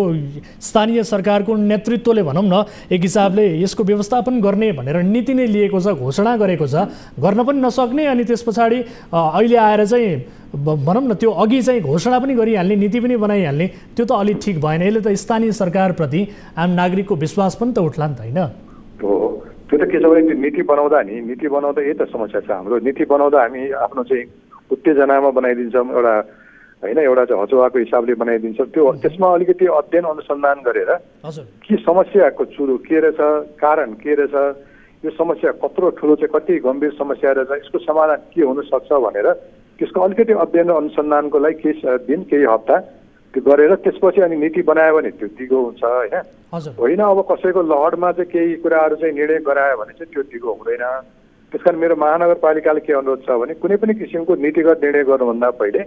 स्थानीय सरकारको नेतृत्वले भनौँ न एक हिसाबले यसको व्यवस्थापन गर्ने भनेर नीति नै लिएको छ, घोषणा गरेको छ, गर्न पनि नसक्ने अनि त्यस पछाडि अहिले आएर चाहिँ भनौँ न त्यो अघि चाहिँ घोषणा पनि गरिहाल्ने, नीति पनि बनाइहाल्ने, त्यो त अलिक ठिक भएन। यसले त स्थानीय सरकारप्रति आम नागरिकको विश्वास पनि त उठ्ला नि त होइन? हो, त्यो त के छ भने त्यो नीति बनाउँदा यही त समस्या छ हाम्रो। नीति बनाउँदा हामी आफ्नो चाहिँ उत्तेजनामा बनाइदिन्छौँ, एउटा चाहिँ हचुवाको हिसाबले बनाइदिन्छौँ। त्यो त्यसमा अलिकति अध्ययन अनुसन्धान गरेर के समस्याको सुरु के रहेछ, कारण के रहेछ, यो समस्या कत्रो ठुलो चाहिँ कति गम्भीर समस्या रहेछ, यसको समाधान के हुनसक्छ भनेर त्यसको अलिकति अध्ययन अनुसन्धानको लागि केही दिन केही हप्ता त्यो गरेर त्यसपछि अनि नीति बनायो भने त्यो दिगो हुन्छ होइन। अब कसैको लहरमा चाहिँ केही कुराहरू चाहिँ निर्णय गरायो भने चाहिँ त्यो दिगो हुँदैन। त्यसकारण मेरो महानगरपालिकाले के अनुरोध छ भने कुनै पनि किसिमको नीतिगत निर्णय गर्नुभन्दा पहिले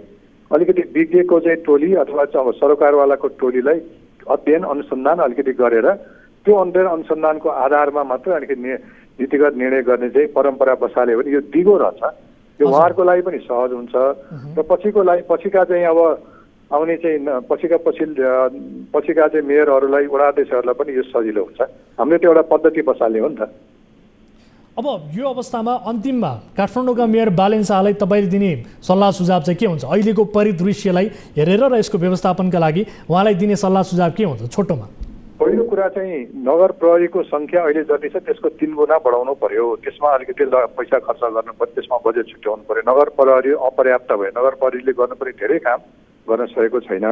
अलिकति विज्ञको चाहिँ टोली अथवा सरोकारवालाको टोलीलाई अध्ययन अनुसन्धान अलिकति गरेर त्यो अध्ययन अनुसन्धानको आधारमा मात्र अलिकति नीतिगत निर्णय गर्ने चाहिँ परम्परा बसाल्यो भने यो दिगो रहछ। यो उहाँहरूको लागि पनि सहज हुन्छ र पछिका चाहिँ अब आउने चाहिँ पछिका चाहिँ मेयरहरूलाई वडाध्यक्षहरूलाई पनि यो सजिलो हुन्छ। हामीले त्यो एउटा पद्धति बसाल्यो हो नि त। अब यो अवस्थामा अन्तिममा काठमाडौँका मेयर बालेन शाहलाई तपाईँले दिने सल्लाह सुझाव चाहिँ के हुन्छ? अहिलेको परिदृश्यलाई हेरेर र यसको व्यवस्थापनका लागि उहाँलाई दिने सल्लाह सुझाव के हुन्छ छोटोमा? पहिलो कुरा चाहिँ नगर प्रहरीको सङ्ख्या अहिले जति छ त्यसको 3 गुणा बढाउनु पर्यो। त्यसमा अलिकति पैसा खर्च गर्नु पर्यो, त्यसमा बजेट छुट्याउनु पर्यो। नगर प्रहरी अपर्याप्त भयो। नगर प्रहरीले गर्नुपर्ने धेरै काम गर्न सकेको छैन।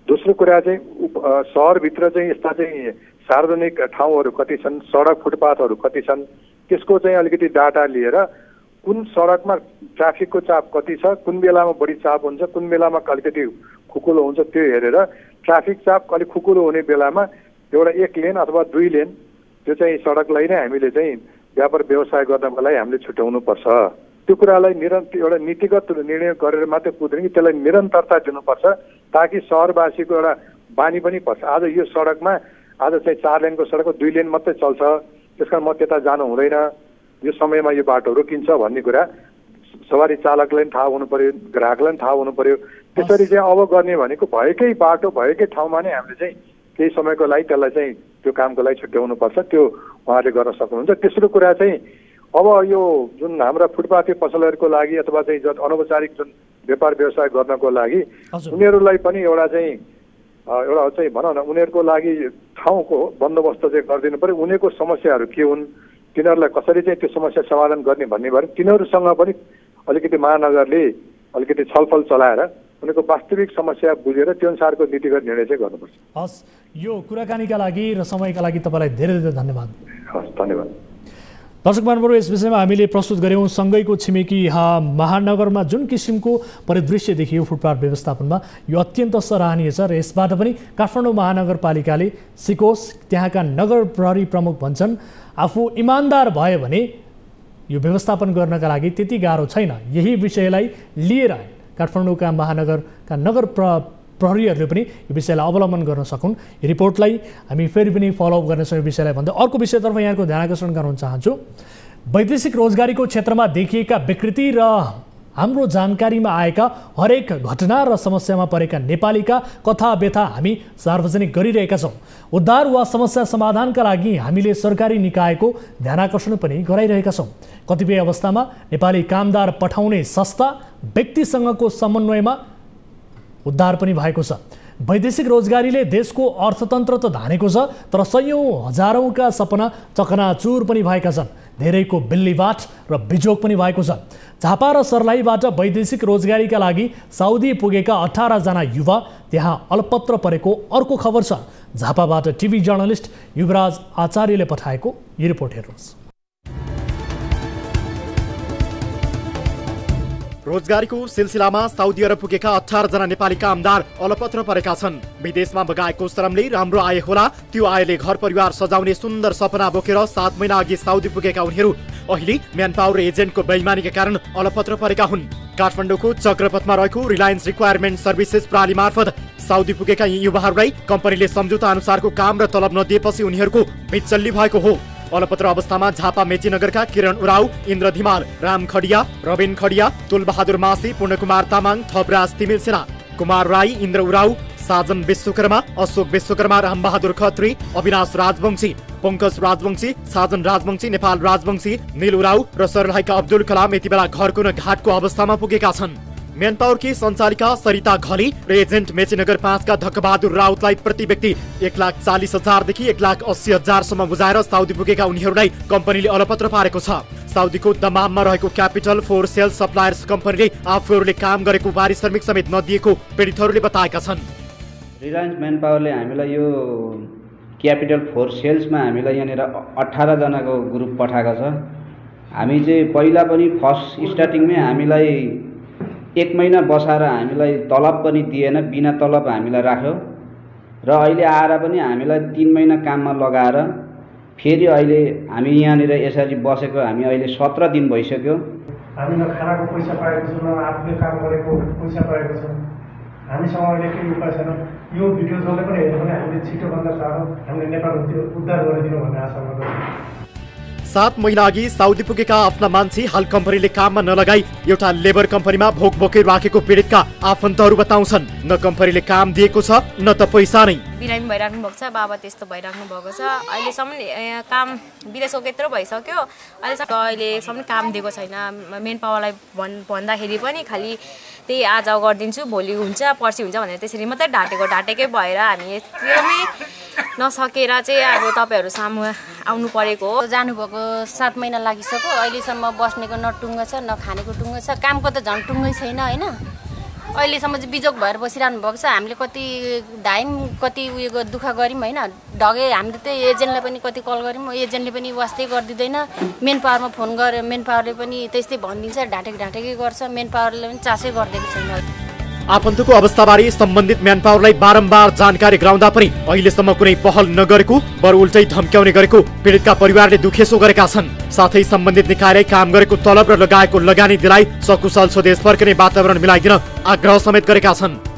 दोस्रो कुरा चाहिँ सहरभित्र चाहिँ यस्ता चाहिँ सार्वजनिक ठाउँहरू कति छन्, सडक फुटपाथहरू कति छन्, त्यसको चाहिँ अलिकति डाटा लिएर कुन सडकमा ट्राफिकको चाप कति छ, कुन बेलामा बढी चाप हुन्छ, कुन बेलामा अलिकति खुकुलो हुन्छ, त्यो हेरेर ट्राफिक चाप अलिक खुकुलो हुने बेलामा एउटा 1 लेन अथवा 2 लेन त्यो चाहिँ सडकलाई नै हामीले चाहिँ व्यापार व्यवसाय गर्नको लागि हामीले छुट्याउनुपर्छ। त्यो कुरालाई एउटा नीतिगत निर्णय गरेर मात्रै पुग्दैन कि त्यसलाई निरन्तरता दिनुपर्छ ताकि सहरवासीको एउटा बानी पनि पर्छ। आज यो सडकमा आज चाहिँ 4 लेनको सडकको 2 लेन मात्रै चल्छ, त्यसकारण म त्यता जानु हुँदैन, यो समयमा यो बाटो रोकिन्छ भन्ने कुरा सवारी चालकलाई पनि थाहा हुनु पर्यो, ग्राहकलाई पनि थाहा हुनु पर्यो। त्यसरी चाहिँ अब गर्ने भनेको भएकै बाटो भएकै ठाउँमा नै हामीले चाहिँ केही समयको लागि त्यसलाई चाहिँ त्यो कामको लागि छुट्याउनुपर्छ। त्यो उहाँले गर्न सक्नुहुन्छ। तेस्रो कुरा चाहिँ अब यो जुन हाम्रा फुटपाथी पसलहरूको लागि अथवा चाहिँ अनौपचारिक जुन व्यापार व्यवसाय गर्नको लागि उनीहरूलाई पनि एउटा चाहिँ भनौँ न उनीहरूको लागि ठाउँको बन्दोबस्त चाहिँ गरिदिनु पर्यो। उनीहरूको समस्याहरू के हुन्, तिनीहरूलाई कसरी चाहिँ त्यो समस्या समाधान गर्ने भन्ने भएर तिनीहरूसँग पनि अलिकति महानगरले अलिकति छलफल चलाएर उनीहरूको वास्तविक समस्या बुझेर त्यो अनुसारको नीतिगत निर्णय चाहिँ गर्नुपर्छ। हस्, यो कुराकानीका लागि र समयका लागि तपाईँलाई धेरै धेरै धन्यवाद। हस्, धन्यवाद। दर्शक महानुभावहरू, यस विषयमा हामीले प्रस्तुत गऱ्यौँ सँगैको छिमेकी महानगरमा जुन किसिमको परिदृश्य देखियो फुटपाथ व्यवस्थापनमा, यो अत्यन्त सराहनीय छ र यसबाट पनि काठमाडौँ महानगरपालिकाले सिकोस्। त्यहाँका नगर प्रहरी प्रमुख भन्छन् आफू इमान्दार भयो भने यो व्यवस्थापन गर्नका लागि त्यति गाह्रो छैन। यही विषयलाई लिएर काठमाडौँका महानगरका नगर प्रहरीहरूले पनि यो विषयलाई अवलम्बन गर्न सकुन्। यो रिपोर्टलाई हामी फेरि पनि फलोअप गर्नेछौँ। यो विषयलाई भन्दै अर्को विषयतर्फ यहाँको ध्यान आकर्षण गराउन चाहन्छु। वैदेशिक रोजगारीको क्षेत्रमा देखिएका विकृति र हाम्रो जानकारीमा आएका हरेक घटना र समस्यामा परेका नेपालीका कथा व्यथा हामी सार्वजनिक गरिरहेका छौँ। उद्धार वा समस्या समाधानका लागि हामीले सरकारी निकायको ध्यानाकर्षण पनि गराइरहेका छौँ। कतिपय अवस्थामा नेपाली कामदार पठाउने संस्था व्यक्तिसँगको समन्वयमा उद्धार पनि भएको छ। वैदेशिक रोजगारीले देशको अर्थतन्त्र त धानेको छ, तर सयौँ हजारौँका सपना चकनाचुर पनि भएका छन्। धेरैको बिल्लीबाट र बिजोग पनि भएको छ। झापा र सर्लाहीबाट वैदेशिक रोजगारीका लागि साउदी पुगेका 18 जना युवा त्यहाँ अलपत्र परेको अर्को खबर छ। झापाबाट टिभी जर्नलिस्ट युवराज आचार्यले पठाएको यो रिपोर्ट हेर्नुहोस्। रोजगारीको सिलसिलामा साउदी अरब पुगेका 18 जना नेपाली कामदार अलपत्र परेका छन्। विदेशमा बगाएको श्रमले राम्रो आय होला, त्यो आयले घर परिवार सजाउने सुन्दर सपना बोकेर 7 महिना अघि साउदी पुगेका उनीहरू अहिले म्यान पावर एजेन्टको बेइमानीका कारण अलपत्र परेका हुन्। काठमाडौँको चक्रपथमा रहेको रिलायन्स रिक्वायरमेन्ट सर्भिसेस प्रणाली मार्फत साउदी पुगेका यी युवाहरूलाई कम्पनीले सम्झौता अनुसारको काम र तलब नदिएपछि उनीहरूको बिचल्ली भएको हो। अलपत्र अवस्थामा झापा मेचीनगरका किरण उराव, इन्द्र धिमाल, राम खडिया, रबिन खडिया, तुलबहादुर मासी, पूर्णकुमार तामाङ, थपराज तिमिल सेना, कुमार राई, इन्द्र उराव, साजन विश्वकर्मा, अशोक विश्वकर्मा, रामबहादुर खत्री, अविनाश राजवंशी, पंकज राजवंशी, साजन राजवंशी, नेपाल राजवंशी, नील उराव र सर्लाहीका अब्दुल कलाम यति बेला घरको न घाटको अवस्थामा पुगेका छन्। म्यान पावरकी सञ्चालिका सरिता घली र एजेन्ट मेचीनगर 5 का धक्कबहादुर राउतलाई प्रति व्यक्ति 1,40,000 देखि 1,80,000 सम्म बुझाएर साउदी पुगेका उनीहरूलाई कम्पनीले अलपत्र पारेको छ। साउदीको दमाममा रहेको क्यापिटल फोर सेल्स सप्लायर्स कम्पनीले आफूहरूले काम गरेको पारिश्रमिक समेत नदिएको पीडितहरूले बताएका छन्। रिलायन्स म्यान पावरले हामीलाई यो क्यापिटल फोर सेल्समा हामीलाई यहाँनिर 18 जनाको ग्रुप पठाएको छ। हामी चाहिँ पहिला पनि फर्स्ट स्टार्टिङमै हामीलाई 1 महिना बसाएर हामीलाई तलब पनि दिएन, बिना तलब हामीलाई राख्यो र अहिले आएर पनि हामीलाई 3 महिना काममा लगाएर फेरि अहिले हामी यहाँनिर यसरी बसेको हामी अहिले 17 दिन भइसक्यो। हामी न खानाको पैसा पाएको छौँ, न आफूले काम गरेको पैसा पाएको छौँ। हामीसँग अहिले केही उपाय छैन। यो भिडियो जसले पनि हेऱ्यो भने हामीले छिटोभन्दा चाँडो हामीले नेपाल उद्धार गरिदिनु भन्ने आशा गर्दछौँ। 7 महिना अघि साउदी पुगेका आफ्ना मान्छे हाल कम्पनीले काममा नलगाई एउटा लेबर कम्पनीमा भोक बोकेर राखेको पीडितका आफन्तहरू बताउँछन्। न कम्पनीले काम दिएको छ न त पैसा नै। बिरामी भइराख्नु भएको छ, बाबा त्यस्तो भइराख्नु भएको छ। अहिलेसम्म काम विदेशको यत्रो भइसक्यो, अहिलेसम्म काम दिएको छैन। मेन पावरलाई भन्दाखेरि पनि खालि त्यही आज गरिदिन्छु, भोलि हुन्छ, पर्सि हुन्छ भनेर त्यसरी मात्रै ढाँटेकै भएर हामी यतिमै नसकेर चाहिँ अब तपाईँहरू सामु आउनु परेको हो। जानुभएको 7 महिना लागिसक्यो, अहिलेसम्म बस्नेको न टुङ्गो छ न खानेको टुङ्गो छ, कामको त झन् टुङ्गै छैन होइन। अहिलेसम्म चाहिँ बिजोग भएर बसिरहनु भएको छ। हामीले कति धाइम कति उयो दुःख गऱ्यौँ होइन, ढगे हामीले त्यही एजेन्टलाई पनि कति कल गऱ्यौँ, एजेन्टले पनि वास्तै गरिदिँदैन। मेन पावरमा फोन गरेर मेन पावरले पनि त्यस्तै भनिदिन्छ, ढाँटेकै गर्छ। मेन पावरले पनि चासै गरिदिएको छैन। आफन्तको अवस्थाबारे सम्बन्धित म्यानपावरलाई बारम्बार जानकारी गराउँदा पनि अहिलेसम्म कुनै पहल नगरेको, बरु उल्टै धम्क्याउने गरेको पीडितका परिवारले दुखेसो गरेका छन्। साथै सम्बन्धित निकायले काम गरेको तलब र लगाएको लगानी दिलाई सकुशल स्वदेश फर्किने वातावरण मिलाइदिन आग्रह समेत गरेका छन्।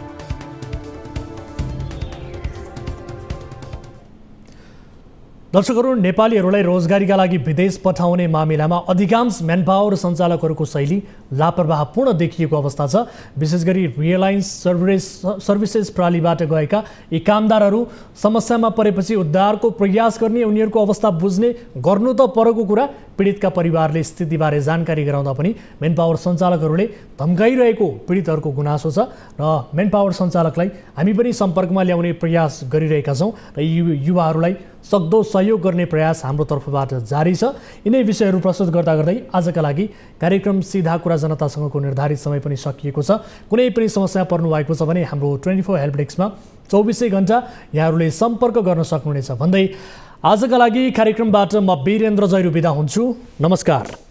दर्शकहरू, नेपालीहरूलाई रोजगारीका लागि विदेश पठाउने मामिलामा अधिकांश म्यानपावर सञ्चालकहरूको शैली लापरवाहपूर्ण देखिएको अवस्था छ। विशेष गरी रियलायन्स सर्भिसेस प्रणालीबाट गएका यी कामदारहरू समस्यामा परेपछि उद्धारको प्रयास गर्ने, उनीहरूको अवस्था बुझ्ने गर्नु त परको कुरा, पीडितका परिवारले स्थितिबारे जानकारी गराउँदा पनि म्यानपावर सञ्चालकहरूले धम्काइरहेको पीडितहरूको गुनासो छ र म्यानपावर सञ्चालकलाई हामी पनि सम्पर्कमा ल्याउने प्रयास गरिरहेका छौँ र युवाहरूलाई सक्दो सहयोग गर्ने प्रयास हाम्रो तर्फबाट जारी छ। यिनै विषयहरू प्रस्तुत गर्दै आजका लागि कार्यक्रम सिधा कुरा जनतासँगको निर्धारित समय पनि सकिएको छ। कुनै पनि समस्या पर्नु भएको छ भने हाम्रो 24 हेल्प डेस्कमा 24 घण्टा यहाँहरूले सम्पर्क गर्न सक्नुहुनेछ भन्दै आजका लागि कार्यक्रमबाट म वीरेन्द्र जैरू बिदा हुन्छु। नमस्कार।